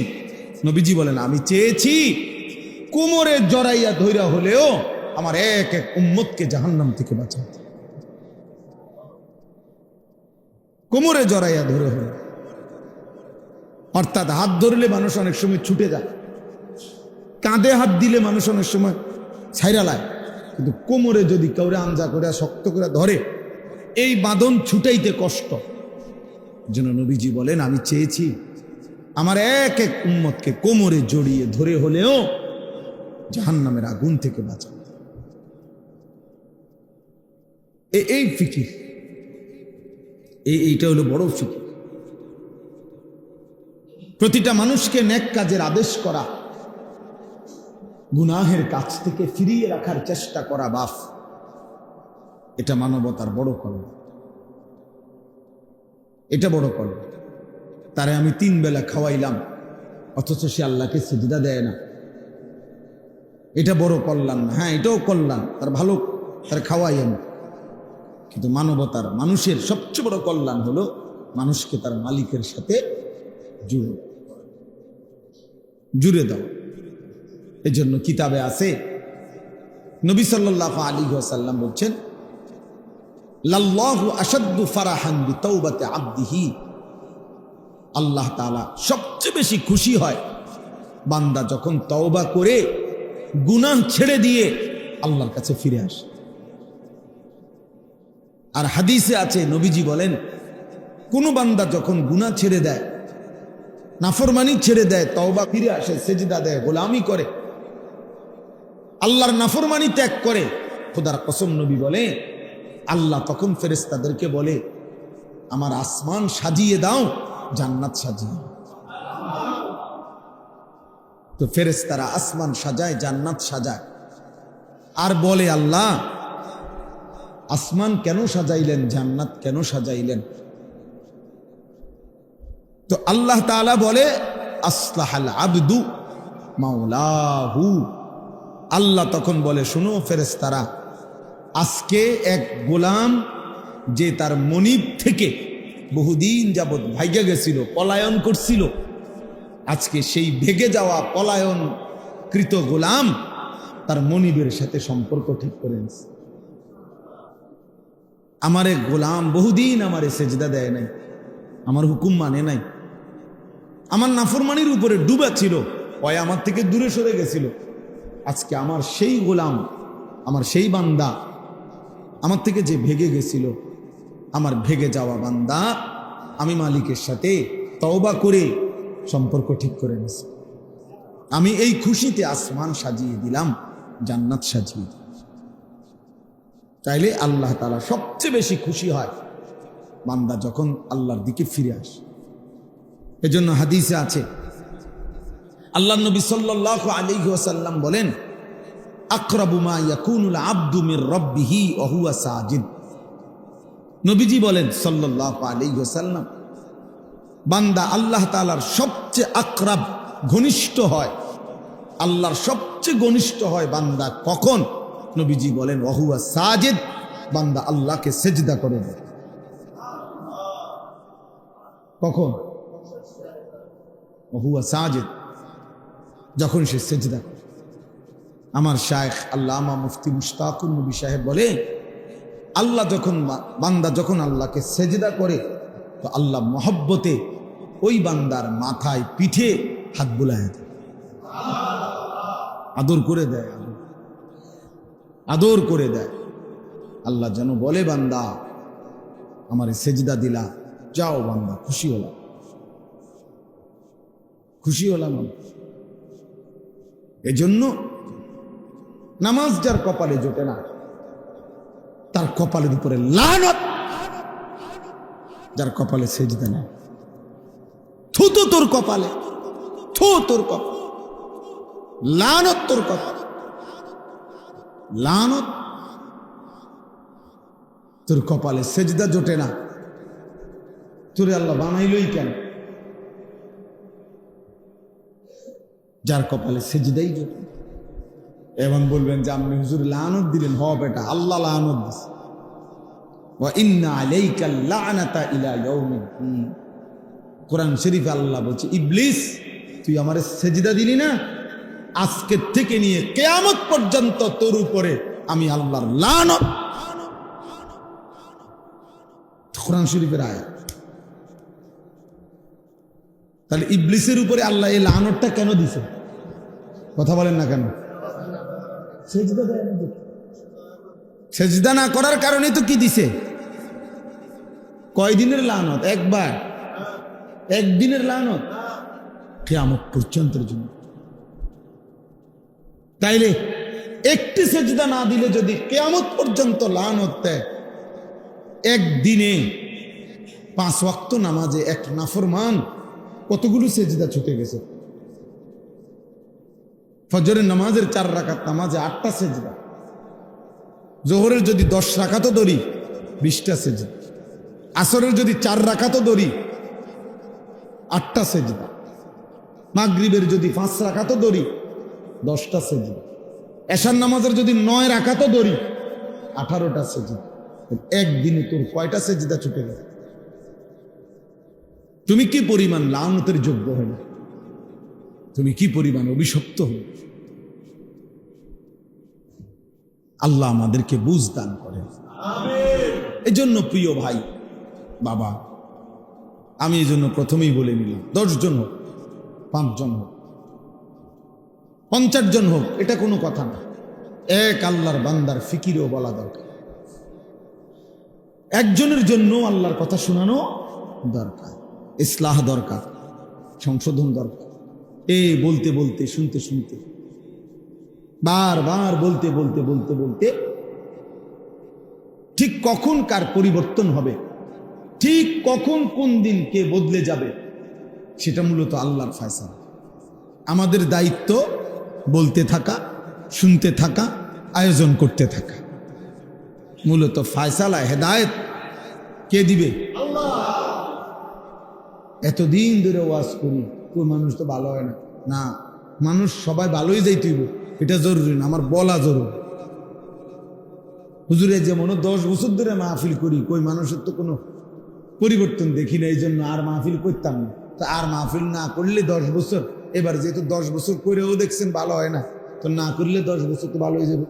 নবীজি বলেন, আমি চেয়েছি কোমরে জড়াইয়া ধইরা হলেও আমার এক এক উম্মতকে জাহান্নাম থেকে বাঁচাতে। কোমরে জড়াইয়া ধরে হলো, অর্থাৎ হাত ধরলে মানুষ অনেক সময় ছুটে যায়, কাঁধে হাত দিলে মানুষ অনেক সময় ছাইরা লায়, কিন্তু কোমরে যদি কাউরে আঞ্জা করে শক্ত করে ধরে, এই বাঁধন ছুটাইতে কষ্ট। যেন নবীজি বলেন, আমি চেয়েছি আমার এক এক উম্মতকে কোমরে জড়িয়ে ধরে হলেও জাহান্নামের আগুন থেকে বাঁচানো। এই ফিকির, এইটা হলো বড় ফিকির। প্রতিটা মানুষকে নেক কাজের আদেশ করা, গুনাহের কাছ থেকে ফিরিয়ে রাখার চেষ্টা করা, বাফ, এটা মানবতার বড় কল্যাণ, এটা বড় কল্যাণ। তারে আমি 3 বেলা খাওয়াইলাম, অথচ সে আল্লাহকে সিজদা দেয় না। এটা বড় কল্যাণ না? হ্যাঁ, এটাও কল্যাণ, তার ভালো, তার খাওয়াই আমি। কিন্তু মানবতার, মানুষের সবচেয়ে বড় কল্যাণ হলো মানুষকে তার মালিকের সাথে জুড়ে দাও। এই জন্য কিতাবে আছে, নবী সাল্লাল্লাহু আলাইহি ওয়াসাল্লাম বলছেন, লাল্লাহু আশাদ্দু ফারাহান বিতাওবাতি আবদিহি, আল্লাহ তাআলা সবচেয়ে বেশি খুশি হয় বান্দা যখন তওবা করে গুনাহ ছেড়ে দিয়ে আল্লাহর কাছে ফিরে আসে। আর হাদিসে আছে, নবীজি বলেন, কোন বান্দা যখন গুনাহ ছেড়ে দেয়, নাফরমানি ছেড়ে দেয়, তওবা ফিরে আসে, সেজদা দেয়, গোলামি করে, আল্লাহর নাফরমানি ত্যাগ করে, খোদার কসম নবী বলে, আল্লাহ তখন ফেরেশতাদেরকে বলে, আমার আসমান সাজিয়ে দাও, জান্নাত সাজিয়ে দাও। তো ফেরেশতারা আসমান সাজায়, জান্নাত সাজায়, আর বলে, আল্লাহ আসমান কেন সাজাইলেন, জান্নাত কেন সাজাইলেন? তো আল্লাহ তাআলা বলে, আসলাহাল আবদু মাওলাহু। আল্লাহ তখন বলে, শুনো ফেরেশতারা, আজকে এক গোলাম যে তার মনিব থেকে বহুদিন যাবৎ ভাইগা গেছিল, পলায়ন করছিল, আজকে সেই ভেগে যাওয়া পলায়ন কৃত গোলাম তার মনিবের সাথে সম্পর্ক ঠিক করে নিছে। আমারে গোলাম বহুদিন আমারে সেজদা দেয় নাই, আমার হুকুম মানে নাই, আমার নাফরমানির উপরে ডুবা ছিল, ওই আমার থেকে দূরে সরে গেছিল। আজকে আমার সেই গোলাম, আমার সেই বান্দা, আমার থেকে যে ভেগে গেছিল, আমার ভেগে যাওয়া বান্দা আমি মালিকের সাথে তওবা করে সম্পর্ক ঠিক করে নিছি। আমি এই খুশিতে আসমান সাজিয়ে দিলাম, জান্নাত সাজিয়ে দিলাম। তাইলে আল্লাহ তাআলা সবচেয়ে বেশি খুশি হয় বান্দা যখন আল্লাহর দিকে ফিরে আসে। এজন্য হাদিসে আছে, আল্লাহর নবী সাল্লাল্লাহু আলাইহি ওয়াসাল্লাম বলেন, আকরাবু মা ইয়াকুনুল আবদু মির রাব্বিহি ওয়া হুয়া সাজিদ। নবীজি বলেন সাল্লাল্লাহু আলাইহি ওয়াসাল্লাম, বান্দা আল্লাহ তাআলার সবচেয়ে আকরাব, ঘনিষ্ঠ হয়, আল্লাহর সবচেয়ে ঘনিষ্ঠ হয় বান্দা কখন? নবীজি বলেন ওয়া হুয়া সাজিদ, বান্দা আল্লাহকে সিজদা করে দেয়। কখন? ওয়া হুয়া সাজিদ, যখন সে সিজদা। আমার শায়েখ আল্লামা মুফতি মুশতাকুর নবী সাহেব বলে, আল্লাহ যখন, বান্দা যখন আল্লাহকে সেজদা করে, তো আল্লাহ মহব্বতে ওই বান্দার মাথায়, পিঠে হাত বুলায় দেয়, আদর করে দেয়, আদর করে দেয়। আল্লাহ যেন বলে, বান্দা আমারে সেজদা দিলা, যাও বান্দা, খুশি হলাম, খুশি হলাম। এজন্য নামাজ যার কপালে জোটে না, তার কপালের উপরে লানত। যার কপালে সেজদা না, থু তো তোর কপালে, থু তোর কপাল, লানত তোর কপাল, লানত তোর কপালে। সেজদা জোটে না, তোরে আল্লাহ বানাইলই কেন? যার কপালে সেজদাই জোটে। এবং বলবেন যে আপনি হুজুর লানত দিলেন, হ বেটা, আল্লাহ লানত দিছে, ওয়া ইন্না আলাইকাল লানাতা ইলা ইয়াউমিদ্দিন। কোরআন শরীফে আল্লাহ বলছে, ইবলিস তুই আমারে সেজদা দিলি না, আজকের থেকে নিয়ে কিয়ামত পর্যন্ত তোর উপরে আমি আল্লাহর লানত। কোরআন শরীফের আয়াত। তাহলে ইবলিসের উপরে আল্লাহ এই লানতটা কেন দিছে? কথা বলেন না কেন? সেজদা না করার কারণে তো কি দিছে? কয়দিনের লানত? একবার, একদিনের লানত, কিয়ামত পর্যন্তের জন্য। তাইলে একটি সেজদা না দিলে যদি কিয়ামত পর্যন্ত লানত দেয়, একদিনে 5 ওয়াক্ত নামাজে এক নাফরমান কতগুলো সেজদা ছুটে গেছে। ফজরের নামাজের 4 রাকাত নামাজে 8টা সেজদা, জোহরের যদি 10 রাকাতও ধরি 20টা সেজদা, আসরের যদি 4 রাকাতও ধরি 8টা সেজদা। মাগরিবের যদি 5 রাকাতও ধরি 10টা সেজদা। এশার নামাজের যদি 9 রাকাতও ধরি 18টা সেজদা। একদিনে তোর কয়টা সেজদা ছুটে গেল? তুমি কি পরিমাণ লানতের যোগ্য হলে, তুমি কি পরিমাণ অভিশপ্ত হলে। আল্লাহ আমাদেরকে বুঝ দান করেন। এই জন্য প্রিয় ভাই বাবা, আমি এই জন্য প্রথমেই বলে নিলাম, 10 জন হোক, 5 জন হোক, 50 জন হোক, এটা কোনো কথা না। এক আল্লাহর বান্দার ফিকিরও বলা দরকার। একজনের জন্য আল্লাহর কথা শোনানো দরকার, ইসলাহ দরকার, সংশোধন দরকার। বলতে বলতে, শুনতে শুনতে, বারবার বলতে বলতে বলতে বলতে ঠিক কখন কার পরিবর্তন হবে, ঠিক কখন কোন দিন কে বদলে যাবে, সেটা মূলত আল্লাহর ফয়সালা। আমাদের দায়িত্ব বলতে থাকা, শুনতে থাকা, আয়োজন করতে থাকা। মূলত ফয়সালা, হেদায়েত কে দিবে? আল্লাহ। এতদিন ধরে ওয়াজ করি, কোন মানুষ তো ভালো হয় না। না, মানুষ সবাই ভালোই যাইতেইব, এটা জরুরি না, আমার বলা জরুরি। হুজুরে যেমন 10 বছর ধরে মাহফিল করি, কই মানুষের তো কোনো পরিবর্তন দেখি না, এই জন্য আর মাহফিল করতাম না। তো আর মাহফিল না করলে 10 বছর, এবার যেহেতু 10 বছর করেও দেখছেন ভালো হয় না, তো না করলে 10 বছর তো ভালো হয়ে যাবে।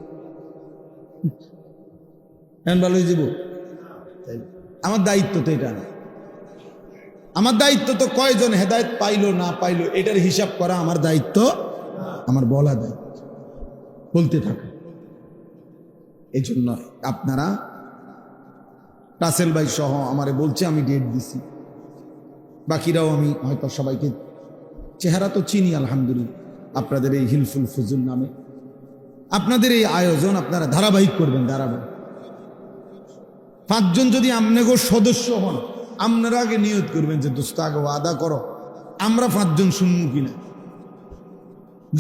এখন ভালো হয়ে যাব। আমার দায়িত্ব তো এটা না। আমার দায়িত্ব তো কয়জন হেদায়েত পাইলো না পাইলো এটার হিসাব করা আমার দায়িত্ব, আমার বলা দায়িত্ব, বলতে থাকা। এই জন্য আপনারা রাসেল ভাই সহ আমারে বলছে, আমি ডেট দিছি, বাকিরাও আমি হয়তো সবাইকে চেহারা তো চিনি আলহামদুলিল্লাহ। আপনাদের এই হিলফুল ফুজুল নামে আপনাদের এই আয়োজন আপনারা ধারাবাহিক করবেন, ধারাবাহিক। 5 জন যদি আপনাগো সদস্য হন, আপনারা আগে নিয়ত করবেন যে দোস্ত আগে ওয়াদা করো আমরা 5 জন শুনবো কিনা।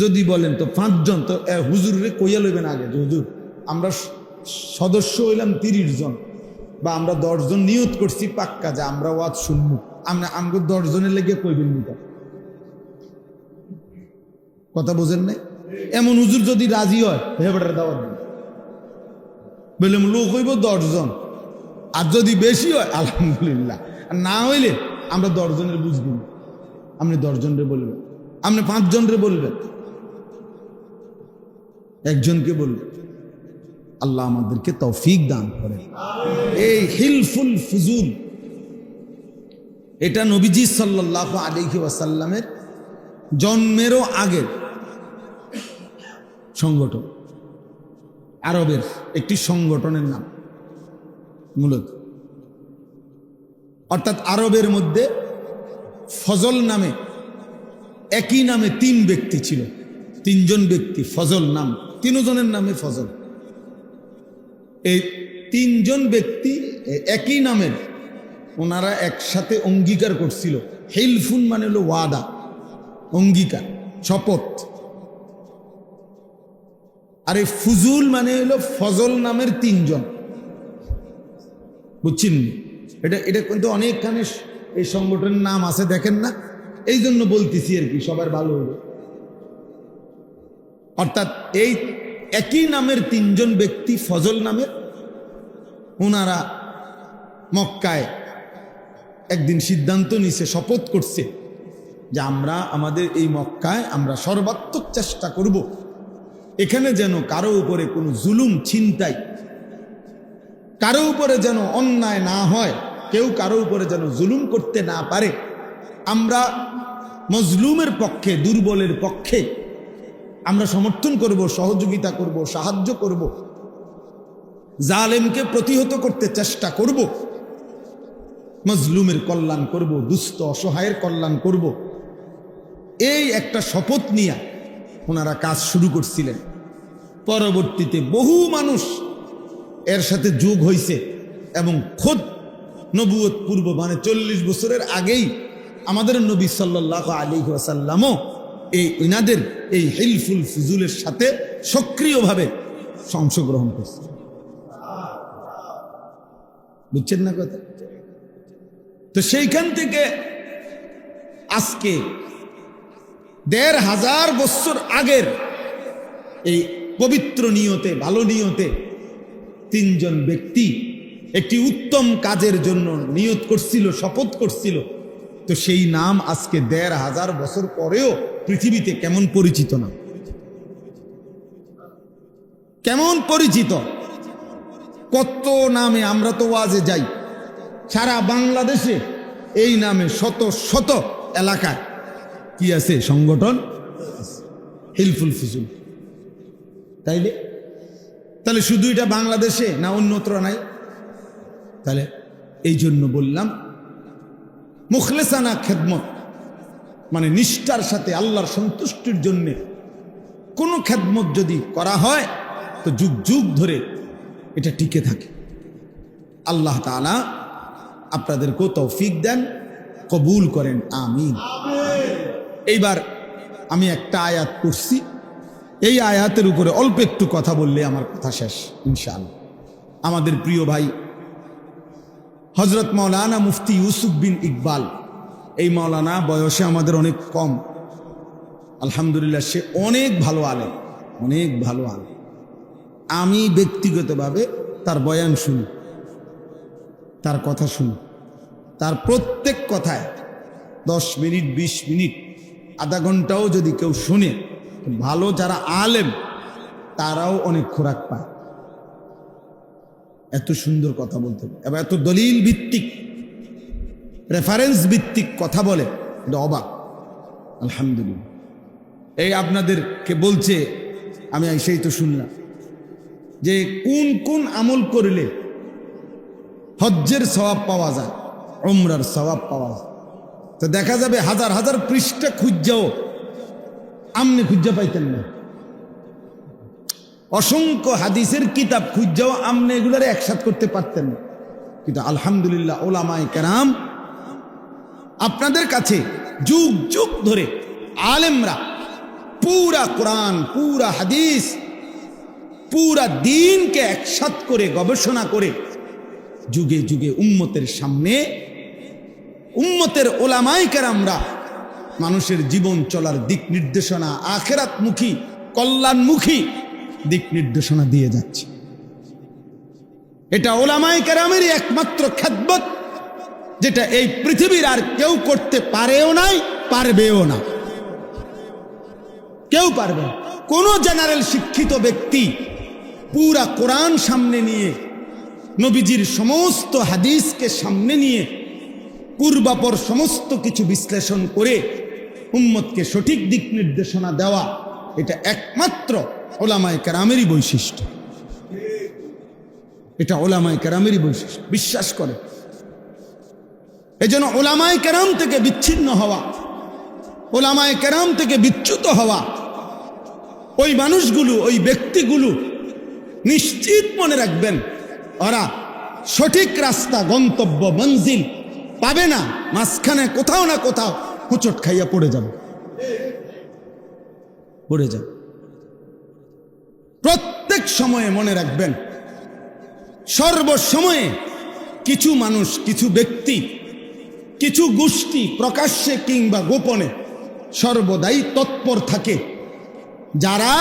যদি বলেন তো 5 জন, তো হুজুরে কইয়া লইবেন আগে যে হুজুর আমরা সদস্য হইলাম 30 জন, বা আমরা 10 জন নিয়ত করছি পাক্কা যে আমরা ওয়াজ শুনবো। আমগো 10 জনের লেগে কইবেন নিতা, কথা বোঝেন নাই? এমন হুজুর যদি রাজি হয় হেবাটার দাওয়াত দিন, বললাম লোক হইব 10 জন, আর যদি বেশি হয় আলহামদুলিল্লাহ, আর না হইলে আমরা 10 জনের বুঝবো। আপনি 10 জনরে বলবেন, আপনি 5 জনরে বলবেন, একজনকে বলবেন। আল্লাহ আমাদেরকে তৌফিক দান করেন। এই হিলফুল ফুজুল এটা নবীজি সাল্লাল্লাহু আলাইহি ওয়াসাল্লামের জন্মেরও আগের সংগঠন, আরবের একটি সংগঠনের নাম মূলত। অর্থাৎ আরবের মধ্যে ফজল নামে, একই নামে 3 ব্যক্তি ছিল, 3 জন ব্যক্তি ফজল নাম, 3 জনের নামে ফজল। এই 3 জন ব্যক্তি একই নামের, ওনারা একসাথে অঙ্গীকার করছিল। হিলফুন মানে হলো ওয়াদা, অঙ্গীকার, শপথ। আর এই ফুজুল মানে হলো ফজল নামের 3 জন, বুঝছেন? এটা কিন্তু অনেকখানে এই সংগঠনের নাম আছে, দেখেন না? এই জন্য বলতেছি আর কি, সবার ভালো হবে। অর্থাৎ এই একই নামের 3 জন ব্যক্তি ফজল নামের, ওনারা মক্কায় একদিন সিদ্ধান্ত নিছে, শপথ করছে যে আমরা আমাদের এই মক্কায় আমরা সর্বাত্মক চেষ্টা করব এখানে যেন কারো উপরে কোনো জুলুম, ছিনতাই, কারো উপরে যেন অন্যায় না হয়, কেউ কারো উপরে যেন জুলুম করতে না পারে। আমরা মজলুমের পক্ষে, দুর্বলের পক্ষে আমরা সমর্থন করব, সহযোগিতা করব, সাহায্য করব, জালেমকে প্রতিহত করতে চেষ্টা করব, মজলুমের কল্যাণ করব, দুস্থ অসহায়ের কল্যাণ করব। এই একটা শপথ নিয়ে ওনারা কাজ শুরু করছিলেন। পরবর্তীতে বহু মানুষ এর সাথে যোগ হয়েছে এবং খোদ নবুয়ত পূর্ব মানে 40 বছরের আগেই আমাদের নবী সাল্লাল্লাহু আলাইহি ওয়াসাল্লামও এই ইনাদের এই হিলফুল ফুজুলের সাথে সক্রিয়ভাবে অংশগ্রহণ করছে। বুঝছেন না কথা? তো সেইখান থেকে আজকে ১৫০০ বছর আগের এই পবিত্র নিয়তে, ভালো নিয়তে ৩ জন ব্যক্তি একটি উত্তম কাজের জন্য নিয়ত করছিল, শপথ করছিল, তো সেই নাম আজকে ১৫০০ বছর পরেও পৃথিবীতে কেমন পরিচিত না? কেমন পরিচিত? কত নামে আমরা তো ওয়াজে যাই, সারা বাংলাদেশে এই নামে শত শত এলাকায় কি আছে সংগঠন, হিলফুল ফুজুল। তাহলে শুধু এটা বাংলাদেশে না অন্যত্র নাই? তাহলে এই জন্য বললাম মুখলেসানা খেদমত মানে নিষ্ঠার সাথে আল্লাহর সন্তুষ্টির জন্য কোনো খেদমত যদি করা হয় তো যুগ যুগ ধরে এটা টিকে থাকে। আল্লাহ তাআলা আপনাদেরকেও তৌফিক দেন, কবুল করেন, আমিন। এইবার আমি একটা আয়াত পড়ছি, এই আয়াতের উপরে অল্প একটু কথা বললে আমার কথা শেষ ইনশাআল্লাহ। আমাদের প্রিয় ভাই হযরত মাওলানা মুফতি ইউসুফ বিন ইকবাল, এই মাওলানা বয়সে আমাদের অনেক কম, আলহামদুলিল্লাহ সে অনেক ভালো আলেম, অনেক ভালো আলেম। আমি ব্যক্তিগতভাবে তার বয়ান শুনি, তার কথা শুনি, তার প্রত্যেক কথায় 10 মিনিট 20 মিনিট আধা ঘন্টাও যদি কেউ শুনে, ভালো যারা আলেম তারাও অনেক খোরাক পায়। এত সুন্দর কথা বলতে হবে এবং এত দলিল ভিত্তিক রেফারেন্স ভিত্তিক কথা বলে, অবাক। আলহামদুলিল্লাহ। এই আপনাদেরকে বলছে, আমি সেই তো শুনলাম যে কোন কোন আমল করলে হজ্জের সওয়াব পাওয়া যায়, উমরার সওয়াব পাওয়া যায়। তো দেখা যাবে হাজার হাজার পৃষ্ঠা খুঁজাও আমনে খুঁজা পাইতেন না, অসংখ্য হাদিসের কিতাব খুঁজাও আমনে এগুলারে একসাথ করতে পারতেন না। কিন্তু আলহামদুলিল্লাহ ওলামায়ে কেরাম আপনাদের কাছে যুগ যুগ ধরে আলেমরা পুরা কোরআন, পুরা হাদিস, পুরা দ্বীনকে একসাথ করে গবেষণা করে যুগে যুগে উম্মতের সামনে, উম্মতের ওলামায়ে কেরামরা মানুষের জীবন চলার দিক নির্দেশনা, আখিরাতমুখী, কল্যাণমুখী দিক নির্দেশনা দিয়ে যাচ্ছে। এটা ওলামায়ে কেরামেরই একমাত্র খেদমত, যেটা এই পৃথিবীর আর কেউ করতে পারেও নাই, পারবেও না। কেউ পারবে না। কোন জেনারেল শিক্ষিত ব্যক্তি পুরা কোরআন সামনে নিয়ে, নবীজির সমস্ত হাদিসকে সামনে নিয়ে পূর্বাপর সমস্ত কিছু বিশ্লেষণ করে উম্মতকে সঠিক দিক নির্দেশনা দেওয়া, এটা একমাত্র ওলামায়ে কেরামেরই বৈশিষ্ট্য। এটা ওলামায়ে কেরামেরই বৈশিষ্ট্য, বিশ্বাস করে। এজন্য ওলামায়ে কেরাম থেকে বিচ্ছিন্ন হওয়া, ওলামায়ে কেরাম থেকে বিচ্যুত হওয়া, ওই মানুষগুলো, ওই ব্যক্তিগুলো নিশ্চিত মনে রাখবেন ওরা সঠিক রাস্তা, গন্তব্য, মঞ্জিল পাবে না, মাঝখানে কোথাও না কোথাও হোঁচট খাইয়া পড়ে যাবে, পড়ে যাবে। প্রত্যেক সময়ে মনে রাখবেন, সর্বসময়ে কিছু মানুষ, কিছু ব্যক্তি, কিছু গোষ্ঠী প্রকাশ্যে কিংবা গোপনে সর্বদাই তৎপর থাকে, যারা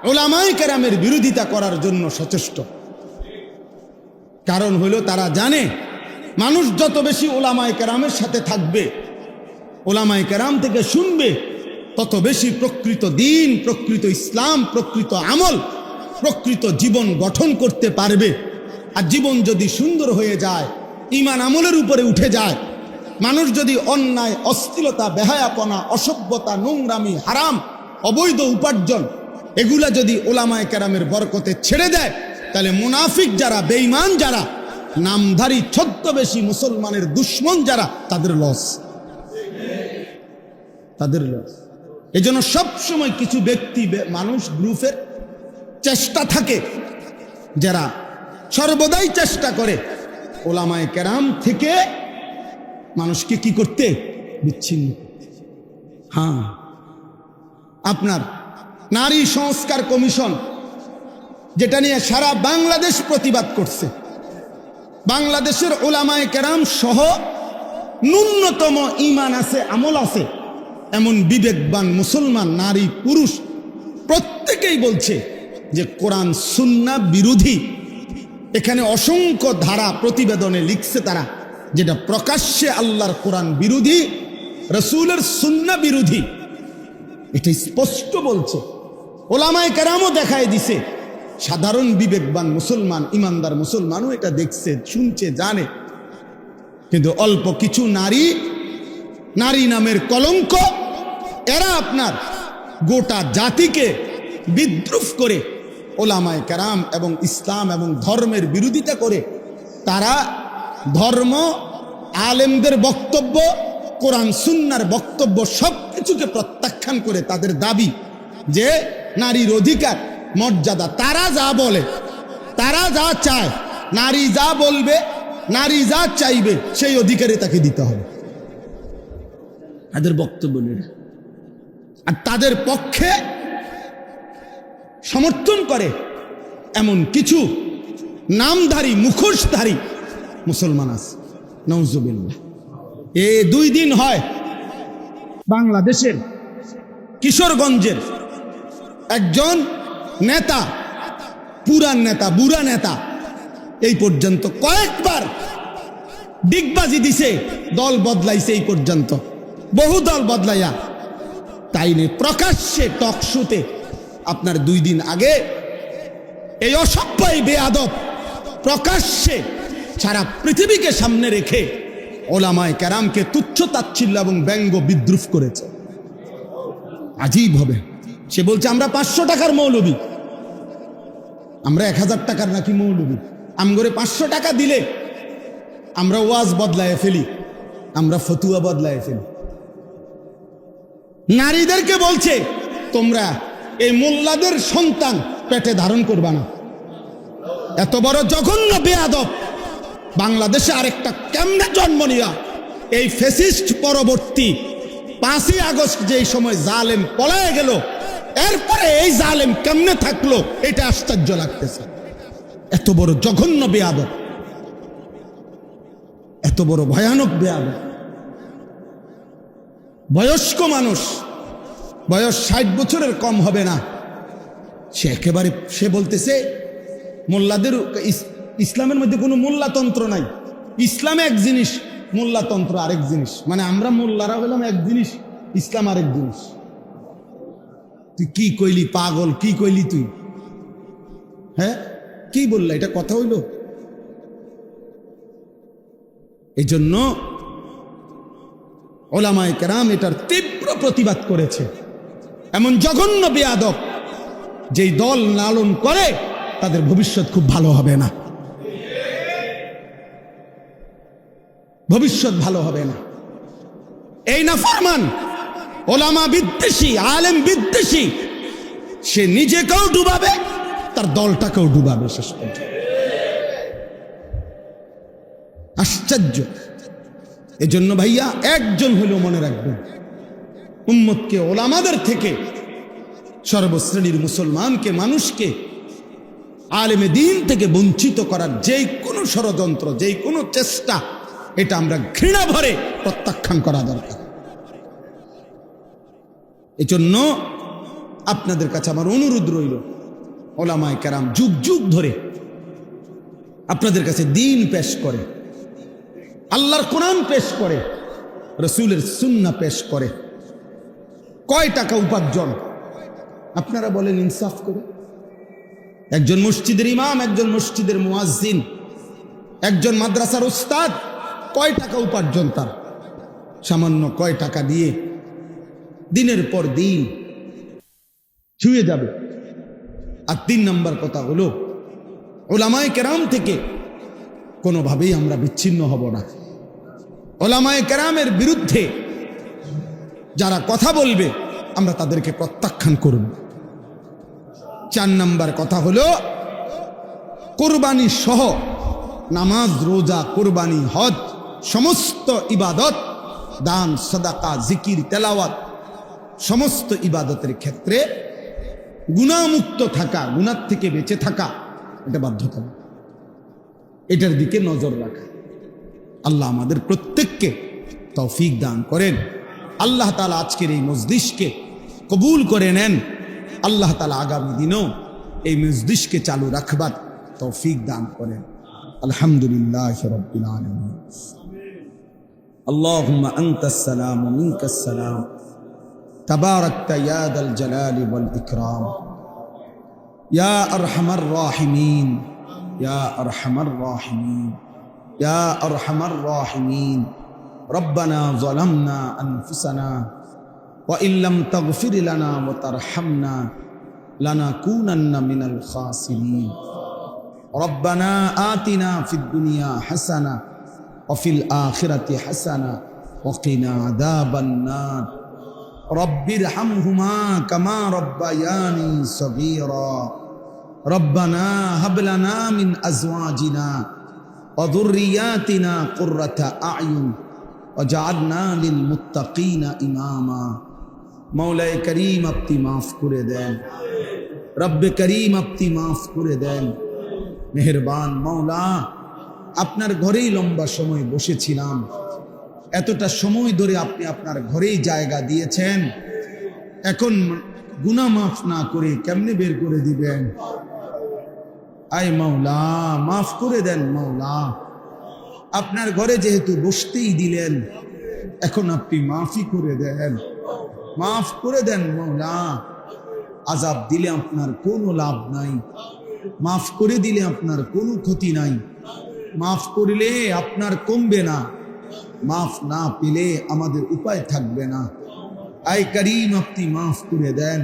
ওলামায়ে কেরামের বিরোধিতা করার জন্য সচেষ্ট। কারণ হলো তারা জানে মানুষ যত বেশি ওলামায়ে কেরামের সাথে থাকবে, ওলামায়ে কেরাম থেকে শুনবে, তত বেশি প্রকৃত দ্বীন, প্রকৃত ইসলাম, প্রকৃত আমল, প্রকৃত জীবন গঠন করতে পারবে। আর জীবন যদি সুন্দর হয়ে যায়, ঈমান আমলের উপরে উঠে যায়, মানুষ যদি অন্যায়, অশ্লীলতা, বেহায়াপনা, অসভ্যতা, নোংরামি, হারাম, অবৈধ উপার্জন এগুলা যদি ওলামায়ে কেরামের বরকতে ছেড়ে দেয়, তাহলে মুনাফিক যারা, বেঈমান যারা, নামধারী ছদ্মবেশী মুসলমানের দুশ্মন যারা, তাদের লস, তাদের লস। এজন্য সবসময় কিছু ব্যক্তি, মানুষ, গ্রুপের চেষ্টা থাকে, যারা সর্বদাই চেষ্টা করে ওলামায়ে কেরাম থেকে মানুষকে কি করতে, বিচ্ছিন্ন করতে। হ্যাঁ, আপনার নারী সংস্কার কমিশন, যেটা নিয়ে সারা বাংলাদেশ প্রতিবাদ করছে, বাংলাদেশের ওলামায়ে কেরাম সহ ন্যূনতম ঈমান আছে, আমল আছে এমন বিবেকবান মুসলমান নারী পুরুষ প্রত্যেকেই বলছে যে কোরআন সুন্নাহ বিরোধী। এখানে অসংখ্য ধারা প্রতিবেদনে লিখছে তারা, যেটা প্রকাশ্যে আল্লাহর কোরআন বিরোধী, রাসূলের সুন্নাহ বিরোধী, এটা স্পষ্ট বলছে। ওলামায়ে কেরামও দেখায় দিছে, সাধারণ বিবেকবান মুসলমান ইমানদার মুসলমানও এটা দেখছে, শুনছে, জানে। কিন্তু অল্প কিছু নারী নামের কলঙ্ক, এরা আপনার গোটা জাতিকে বিদ্রুপ করে ওলামায়ে কেরাম এবং ইসলাম এবং ধর্মের বিরোধিতা করে তারা ধর্ম, আলেমদের বক্তব্য, কোরআন সুন্নাহর বক্তব্য সব কিছুকে প্রত্যাখ্যান করে তাদের দাবি যে নারীর অধিকার, মর্যাদা, তারা যা বলে, তারা যা চায়, নারী যা বলবে, নারী যা চাইবে সেই অধিকারে তাকে দিতে হবে, তাদের বক্তব্য নেই। আর তাদের পক্ষে সমর্থন করে এমন কিছু নামধারী, মুখোশধারী মুসলমান আছে, নাউজুবিল্লাহ। 2 দিন হয় বাংলাদেশের কিশোরগঞ্জের একজন নেতা, পুরান নেতা, বুড়া নেতা, এই পর্যন্ত কয়েকবার ডিগবাজি দিছে, দল বদলাইছে, এই পর্যন্ত বহু দল বদলাইয়া, তাই নিয়ে প্রকাশ্যে টকশোতে আপনার 2 দিন আগে এই অসভ্য বেয়াদব প্রকাশ্যে সারা পৃথিবীকে সামনে রেখে ওলামায়ে কেরামকে তুচ্ছ তাচ্ছিল্য এবং ব্যঙ্গ বিদ্রুপ করেছে। আজীব হবে, সে বলছে আমরা 500 টাকার মৌলবী, আমরা 1000 টাকার নাকি মৌলবী, আমগরে 500 টাকা দিলে আমরা ওয়াজ বদলায় ফেলি, আমরা ফতুয়া বদলায় ফেলি। নারীদেরকে বলছে তোমরা এই মোল্লাদের সন্তান পেটে ধারণ করবা না। এত বড় জঘন্য বেয়াদব বাংলাদেশে আরেকটা কেমনে জন্ম নিয়া এই ফ্যাসিস্ট পরবর্তী 5ই আগস্ট যেই সময় জালেম পলায় গেল, এরপরে এই জালেম কেমনে থাকলো এটা আশ্চর্য লাগতেছে। এত বড় জঘন্য বেয়াদব, এত বড় ভয়ানক বেয়াদব। বয়স্ক মানুষ, বয়স 60 বছরের কম হবে না, সে একেবারে সে বলতেছে মোল্লাদের, ইসলামের মধ্যে কোনো মোল্লাতন্ত্র নাই, ইসলামে এক জিনিস, মোল্লাতন্ত্র আরেক জিনিস, মানে আমরা মোল্লারা হলাম এক জিনিস, ইসলাম আরেক জিনিস। তুই কি কইলি পাগল, কি কইলি তুই? হ্যাঁ কি বললা, এটা কথা হইল? এই জন্য ওলামায়ে কেরাম এটার তীব্র প্রতিবাদ করেছে। এমন জঘন্য বেয়াদব যেই দল লালন করে তাদের ভবিষ্যৎ খুব ভালো হবে না, ভবিষ্যৎ ভালো হবে না। এই নাফরমান ওলামা বিদ্বেষী, আলেম বিদ্বেষী, সে নিজেকেও ডুবাবে, তার দলটাকেও ডুবাবে শেষ পর্যন্ত। আশ্চর্য। এজন্য ভাইয়া একজন হলেও মনে রাখবেন, উম্মতকে ওলামাদের থেকে, সর্বশ্রেণীর মুসলমানকে, মানুষকে আলেমে দ্বীন থেকে বঞ্চিত করার যেই কোনো ষড়যন্ত্র, যেই কোনো চেষ্টা, এটা আমরা ঘৃণা ভরে প্রত্যাখ্যান করা দরকার। এজন্য আপনাদের কাছে আমার অনুরোধ রইল, ওলামায়ে কেরাম যুগ যুগ ধরে আপনাদের কাছে দ্বীন পেশ করে, আল্লাহর কোরআন পেশ করে, রাসূলের সুন্নাহ পেশ করে। কয় টাকা উপার্জন আপনারা বলেন ইনসাফ করে? একজন মসজিদের ইমাম, একজন মসজিদের মুয়াজ্জিন, একজন মাদ্রাসার উস্তাদ, কয় টাকা উপার্জন তার? সামান্য কয় টাকা দিয়ে দিনের পর দিন ছুঁয়ে যাবে। আর 3 নম্বর কথা হলো, ওলামায়ে কেরাম থেকে কোনোভাবেই আমরা বিচ্ছিন্ন হব না। ওলামায়ে কেরামের বিরুদ্ধে যারা কথা বলবে আমরা তাদেরকে প্রত্যাখ্যান করব। 4 নম্বর কথা হলো, কুরবানি সহ নামাজ, রোজা, কুরবানি, হজ, সমস্ত ইবাদত, দান, সাদাকা, জিকির, তেলাওয়াত, সমস্ত ইবাদতের ক্ষেত্রে গুনাহমুক্ত থাকা, গুনাহ থেকে বেঁচে থাকা, এটা বাধ্যতা। এটার দিকে নজর রাখা। আল্লাহ আমাদের প্রত্যেককে তৌফিক দান করেন। আল্লাহ তাআলা আজকের এই মজলিসকে কবুল করে নেন। আল্লাহ তাআলা আগামী দিনও এই মজলিসকে চালু রাখবার তৌফিক দান করেন। আলহামদুলিল্লাহ রাব্বিল আলামিন। আল্লাহুম্মা আনতাস সালাম ওয়া মিনকাস সালাম তাবারাকতা ইয়া দাল জালালি ওয়াল ইকরাম ইয়া আরহামার রাহিমিন ইয়া আরহামার রাহিমিন ইয়া আরহামার রাহিমিন। রব্বানা যালামনা আনফুসানা ওয়া ইল্লাম তাগফির লানা ওয়া তারহামনা লানাকুনান্না মিনাল খাসিরিন। রব্বানা আতিনা ফিদ দুনিয়া হাসানা ওয়া ফিল আখিরাতি হাসানা ওয়া কিনা আযাবান নার। রব্বিরহামহুমা কামা রব্বায়ানি সগীরা। রব্বানা হাব লানা মিন আজওয়াজিনা ওয়া যুররিয়াতিনা কুররাতা আ'য়ুন ওয়াজআলনা লিল মুত্তাকিনা ইমামা। মওলায়ে করিম আপনি মাফ করে দেন, রব্বে করিম আপনি মাফ করে দেন। মেহেরবান মওলা, আপনার ঘরেই লম্বা সময় বসেছিলাম, এতটা সময় ধরে আপনি আপনার ঘরেই জায়গা দিয়েছেন, এখন গুনাহ মাফ না করে কেমনে বের করে দিবেন? আয় মওলা মাফ করে দেন। মওলা আপনার ঘরে যেহেতু বসতেই দিলেন, এখন আপনি মাফই করে দেন, মাফ করে দেন। মওলা আযাব দিলে আপনার কোনো লাভ নাই, মাফ করে দিলে আপনার কোনো ক্ষতি নাই, মাফ করলে আপনার কমবে না, মাফ না পেলে আমাদের উপায় থাকবে না। আয় করিম আপনি মাফ করে দেন,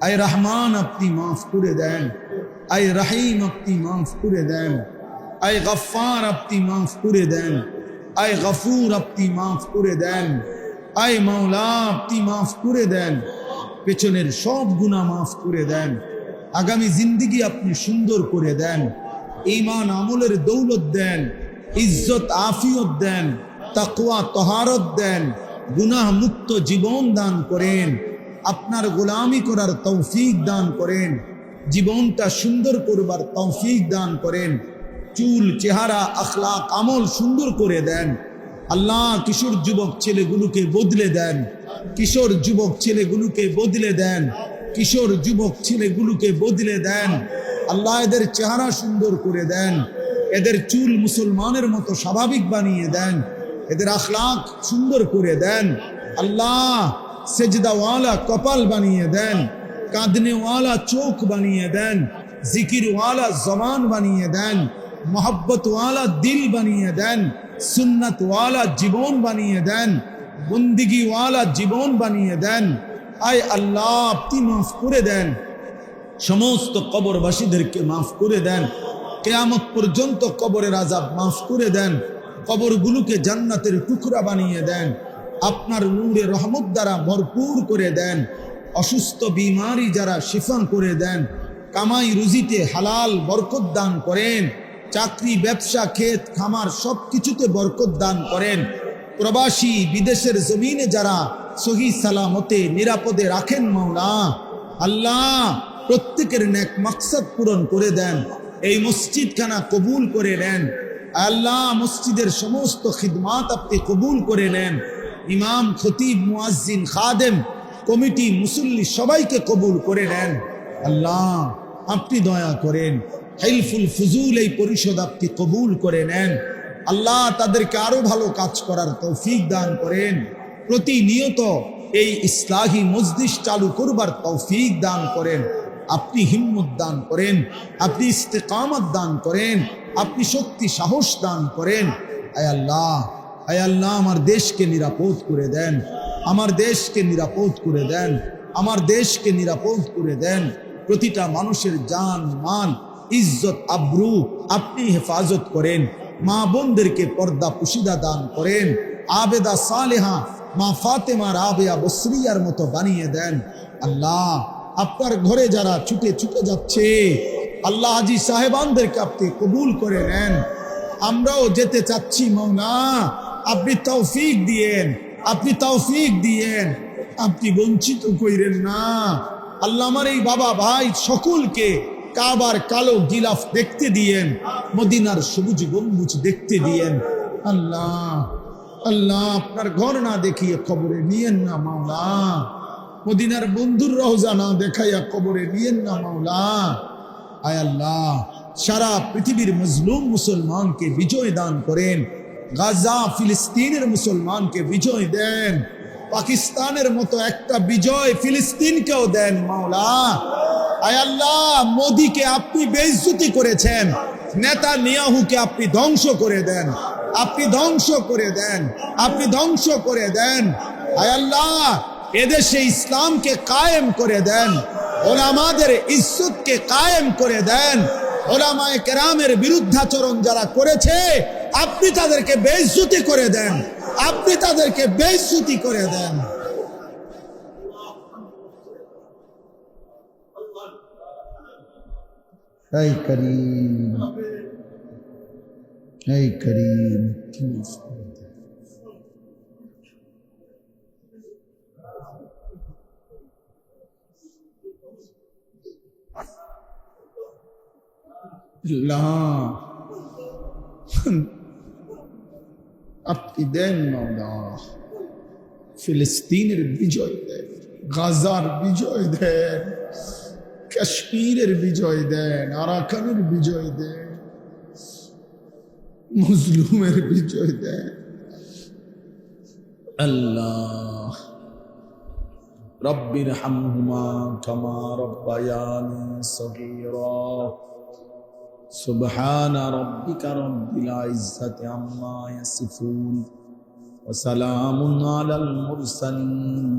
আয় রহমান আপনি মাফ করে দেন, আয় রহিম আপনি মাফ করে দেন, আয় গফফার আপনি মাফ করে দেন, আয় গফুর আপনি মাফ করে দেন, আয় মাওলা আপনি মাফ করে দেন। পেছনের সব গুনাহ মাফ করে দেন, আগামী জিন্দেগি আপনি সুন্দর করে দেন, ঈমান আমলের দৌলত দেন, ইজ্জত আফিয়ত দেন, তাকওয়া তহারত দেন, গুনাহ মুক্ত জীবন দান করেন, আপনার গোলামি করার তৌফিক দান করেন, জীবনটা সুন্দর করবার তৌফিক দান করেন, চুল চেহারা আখলাক আমল সুন্দর করে দেন। আল্লাহ কিশোর যুবক ছেলেগুলোকে বদলে দেন, কিশোর যুবক ছেলেগুলোকে বদলে দেন, কিশোর যুবক ছেলেগুলোকে বদলে দেন। আল্লাহ এদের চেহারা সুন্দর করে দেন, এদের চুল মুসলমানের মতো স্বাভাবিক বানিয়ে দেন, এদের আখলাক সুন্দর করে দেন। আল্লাহ সেজদাওয়ালা কপাল বানিয়ে দেন, কাঁদনেওয়ালা চোখ বানিয়ে দেন, জিকিরওয়ালা জবান বানিয়ে দেন, মোহব্বতওয়ালা দিল বানিয়ে দেন, সুন্নতওয়ালা জীবন বানিয়ে দেন, বন্দিগিওয়ালা জীবন বানিয়ে দেন। আয় আল্লাহ আপনি মাফ করে দেন, সমস্ত কবরবাসীদেরকে মাফ করে দেন, কিয়ামত পর্যন্ত কবরের আযাব মাফ করে দেন, কবরগুলোকে জান্নাতের টুকরা বানিয়ে দেন, আপনার নূরে রহমত দ্বারা ভরপুর করে দেন, অসুস্থ বিমারি যারা শিফা করে দেন, কামাই রুজিতে হালাল বরকত দান করেন, চাকরি ব্যবসা ক্ষেত খামার সব কিছুতে বরকত দান করেন। প্রবাসী বিদেশের জমিনে যারা সহি সালামতে নিরাপদে রাখেন মাওলা, আল্লাহ প্রত্যেকের নেক মাকসাদ পূরণ করে দেন, এই মসজিদখানা কবুল করে নেন। আল্লাহ মসজিদের সমস্ত খিদমাত আপনি কবুল করে নেন, ইমাম খতিব মুয়াজ্জিন খাদেম কমিটি মুসল্লি সবাইকে কবুল করে নেন। আল্লাহ আপনি দয়া করেন, হিলফুল ফুজুল এই পরিষদ আপনি কবুল করে নেন। আল্লাহ তাদেরকে আরো ভালো কাজ করার তৌফিক দান করেন, প্রতিনিয়ত এই ইসলাহি মজলিস চালু করবার তৌফিক দান করেন, আপনি হিম্মত দান করেন, আপনি ইস্তেকামত দান করেন, আপনি শক্তি সাহস দান করেন। আয় আল্লাহ আমার দেশকে নিরাপদ করে দেন, আমার দেশকে নিরাপদ করে দেন, আমার দেশকে নিরাপদ করে দেন। প্রতিটা মানুষের জান মান ইজ্জত আব্রু আপনি হেফাজত করেন, মা বোনদেরকে পর্দা পুশিদা দান করেন, আবেদা সালেহা মা ফাতেমা রাবেয়া বসরিয়ার মতো বানিয়ে দেন। আল্লাহ আপনার ঘরে যারা ছুটে ছুটে যাচ্ছে, আল্লাহ হাজি সাহেবানদেরকে আপনি কবুল করে নেন। আমরাও যেতে চাচ্ছি মাওলা, আপনি তৌফিক দিয়েন, আপনি তৌফিক দিয়েন, আপনি বঞ্চিত কইরেন না। আল্লাহ আমার এই বাবা ভাই সকলকে কাবার কালো গিলাফ দেখতে দিয়েন, মদিনার সবুজ গম্বুজ দেখতে দিয়েন। আল্লাহ আল্লাহ আপনার ঘর না দেখিয়ে কবরে নিয়েন না মাওলা, মদিনার বন্ধুর রওজা না দেখাইয়া কবরে নিয়েন না মাওলা। আয় আল্লাহ সারা পৃথিবীর মজলুম মুসলমানকে বিজয় দান করেন, গাজা ফিলিস্তিনের মুসলমানকে বিজয় দেন, পাকিস্তানের মতো একটা বিজয় ফিলিস্তিনকেও দেন মাওলা। আয় আল্লাহ মোদিকে আপনি বেইজ্জতি করেছেন, নেতানিয়াহুকে আপনি ধ্বংস করে দেন, আপনি ধ্বংস করে দেন, আপনি ধ্বংস করে দেন। আয় আল্লাহ এদেশে ইসলামকে কায়েম করে দেন, ওলামাদের ইজ্জতকে কায়েম করে দেন। ওলামায়ে কেরামের বিরুদ্ধাচরণ যারা করেছে আপনি তাদেরকে বেইজ্জতি করে দেন, আপনি তাদেরকে বেইজ্জতি করে দেন। এই করিম, এই করিম, আপনি দেন মাওলা, ফিলিস্তিনের বিজয় দেন, গাজার বিজয় দেন, কাশ্মীরের বিজয় দেন, আরাকানের বিজয় দেন, মুসলিমের বিজয় দেন। আল্লাহ রব্বির হামহুমা কামা রব্বায়ানি সগীরা। সুবহানা রাব্বিকা রাব্বিল ইজ্জাতি আম্মা ইয়াসিফুন ওয়া সালামুন আলাল মুরসালিন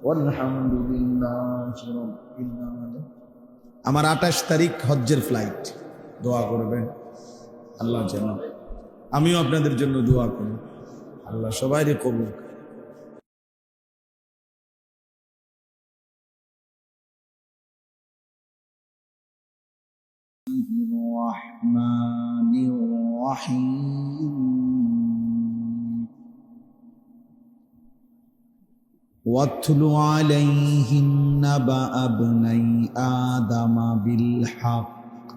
ওয়ালহামদুলিল্লাহি রাব্বিল আলামিন। আমার 28 তারিখ হজ্জের ফ্লাইট, দোয়া করবেন আল্লাহ যেন, আমিও আপনাদের জন্য দোয়া করি, আল্লাহ সবাইকে কবুল করে। الرحمن الرحيم واتل عليهم نبأ ابني آدم بالحق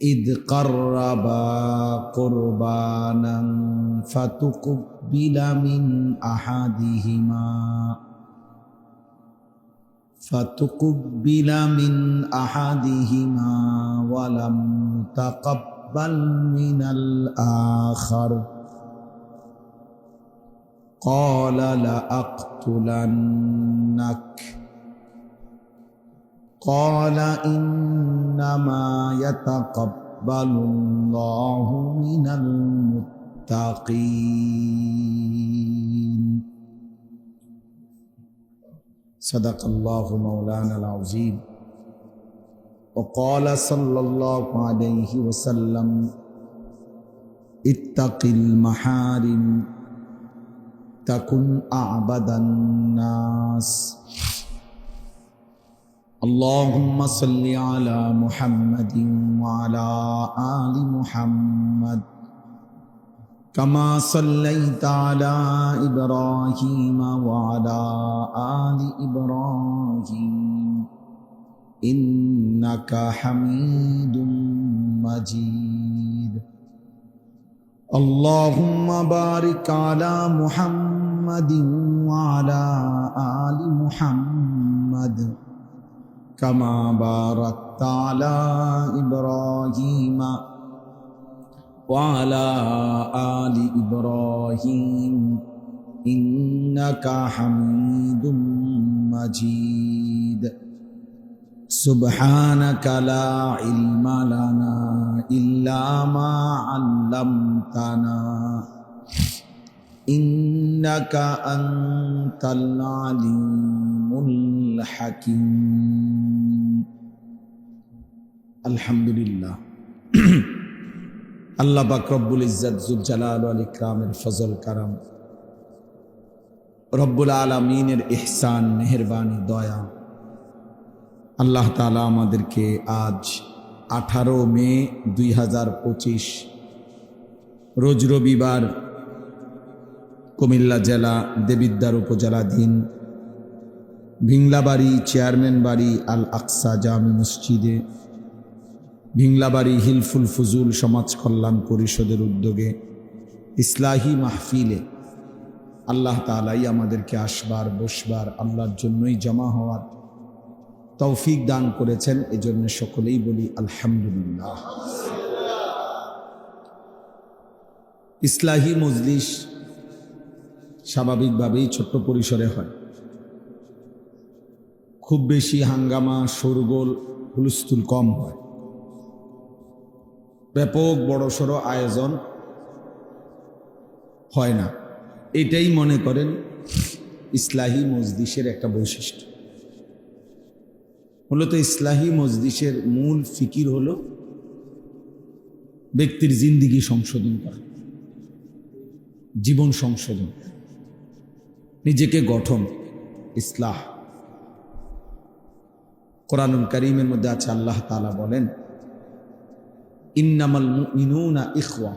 إذ قربا قربانا فتقبل من أحدهما ولم تقبل من الآخر قال لأقتلنك قال إنما يتقبل الله من المتقين صدق الله مولانا العظيم وقال صلى الله عليه وسلم اتق المحارم تكن أعبد الناس اللهم صل على محمد وعلى آل محمد كما صليت على إبراهيم وعلى آل إبراهيم إنك حميد مجيد اللهم بارك على محمد وعلى آل محمد كما باركت على إبراهيم وعلى آل إبراهيم إنك حميد مجيد سبحانك لا علم لنا إلا ما علمتنا إنك أنت العليم الحكيم الحمد لله আল্লাহ পাক রব্বুল ইজ্জত যুল জালাল ওয়াল ইকরামের ফজল কারাম, রব্বুল আলামিনের ইহসান, মেহেরবানি, দয়া, আল্লাহ তাআলা আমাদেরকে আজ 18 মে 2025 রোজ রবিবার কুমিল্লা জেলা দেবিদ্বার উপজেলাধীন ভিংলাবাড়ি চেয়ারম্যান বাড়ি আল আকসা জামি মসজিদে, ভিংলাবাড়ি হিলফুল ফুজুল সমাজ কল্যাণ পরিষদের উদ্যোগে ইসলাহি মাহফিলে আল্লাহ তাআলাই আমাদেরকে আসবার বসবার আল্লাহর জন্যই জমা হওয়ার তৌফিক দান করেছেন। এজন্য সকলেই বলি আলহামদুলিল্লাহ। ইসলাহি মজলিস স্বাভাবিকভাবেই ছোট্ট পরিসরে হয়, খুব বেশি হাঙ্গামা শোরগোল হুলস্থুল কম হয়, ব্যাপক বড়সড় আয়োজন হয় না। এটাই মনে করেন ইসলাহি মজলিসের একটা বৈশিষ্ট্য। মূলত ইসলাহি মজলিসের মূল ফিকির হলো ব্যক্তির জিন্দিগি সংশোধন করা, জীবন সংশোধন, নিজেকে গঠন, ইসলাহ। কোরআনুল কারীমের মধ্যে আছে আল্লাহ তাআলা বলেন, ইন্নামাল মুমিনুনা ইখওয়া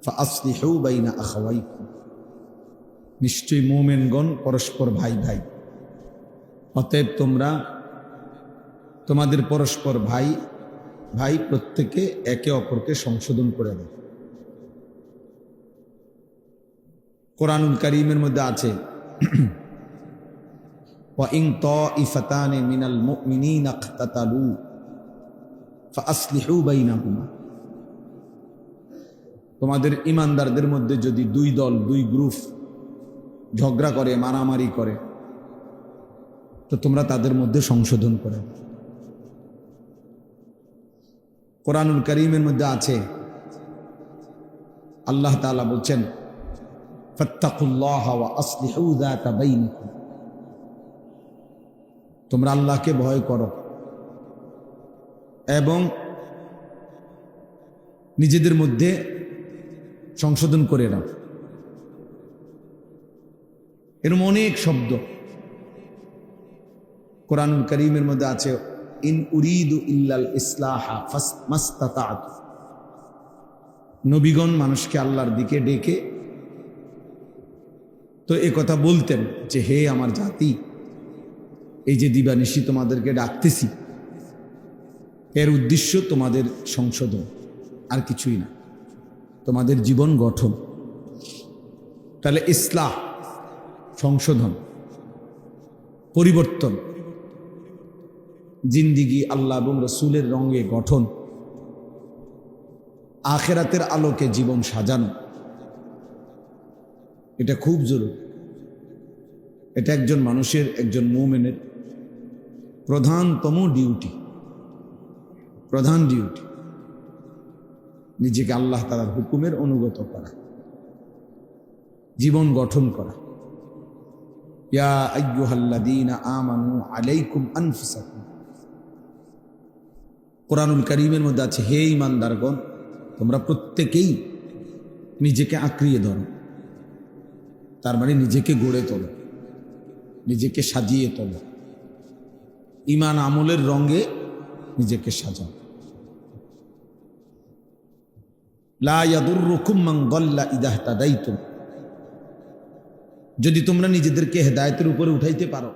ফাআসলিহু বাইনা আখাওয়াইকুম। নিশ্চয়ই মুমিনগণ পরস্পর ভাই ভাই, অতএব তোমরা তোমাদের পরস্পর ভাই ভাই প্রত্যেকে একে অপরকে সংশোধন করে দাও। কোরআনুল কারীমের মধ্যে আছে ওয়া ইন তাইফাতানি মিনাল মুমিনিনা ইখতাতালু ফাআসলিহু বাইনাহুমা। তোমাদের ঈমানদারদের মধ্যে যদি দুই দল, দুই গ্রুপ ঝগড়া করে, মারামারি করে, তো তোমরা তাদের মধ্যে সংশোধন করে। কোরআনুল কারীমের মধ্যে আছে আল্লাহ তাআলা বলছেন, ফাত্তাকুল্লাহা ওয়া আসলিহু যাতা বাইনিকুম। তোমরা আল্লাহকে ভয় করো এবং নিজেদের মধ্যে সংশোধন করে নাও। এরকম অনেক শব্দ কোরআনুল কারীমের মধ্যে আছে, ইন উরিদু ইল্লাল ইসলাহা মাস্তাতা'তু। নবীগণ মানুষকে আল্লাহর দিকে ডেকে তো এ কথা বলতেন যে, হে আমার জাতি, এই যে দিবানিশি তোমাদেরকে ডাকতেছি, এর উদ্দেশ্য তোমাদের সংশোধন, আর কিছুই না, তোমাদের জীবন গঠন। তাহলে ইসলাহ সংশোধন, পরিবর্তন, জিন্দিগি আল্লাহ এবং রসুলের রঙে গঠন, আখেরাতের আলোকে জীবন সাজানো, এটা খুব জরুরি। এটা একজন মানুষের, একজন মুমিনের প্রধানতম ডিউটি, প্রধান ডিউটি, নিজেকে আল্লাহ তাআলার হুকুমের অনুগত করা, জীবন গঠন করা। ইয়া আইয়ুহাল্লাযীনা আমানু আলাইকুম আনফুসাকুম। কোরআনুল কারীমের মধ্যে আছে, হে ঈমানদারগণ, তোমরা প্রত্যেকেই নিজেকে আঁকড়িয়ে ধরো। তার মানে নিজেকে গড়ে তোলো, নিজেকে সাজিয়ে তোলো, ঈমান আমলের রঙে নিজেকে সাজাও। লা ইয়াদুররুকুম মান দাল্লা ইযা ইহতাদাইতুম। যদি তোমরা নিজেদেরকে হেদায়েতের উপরে উঠাইতে পারো,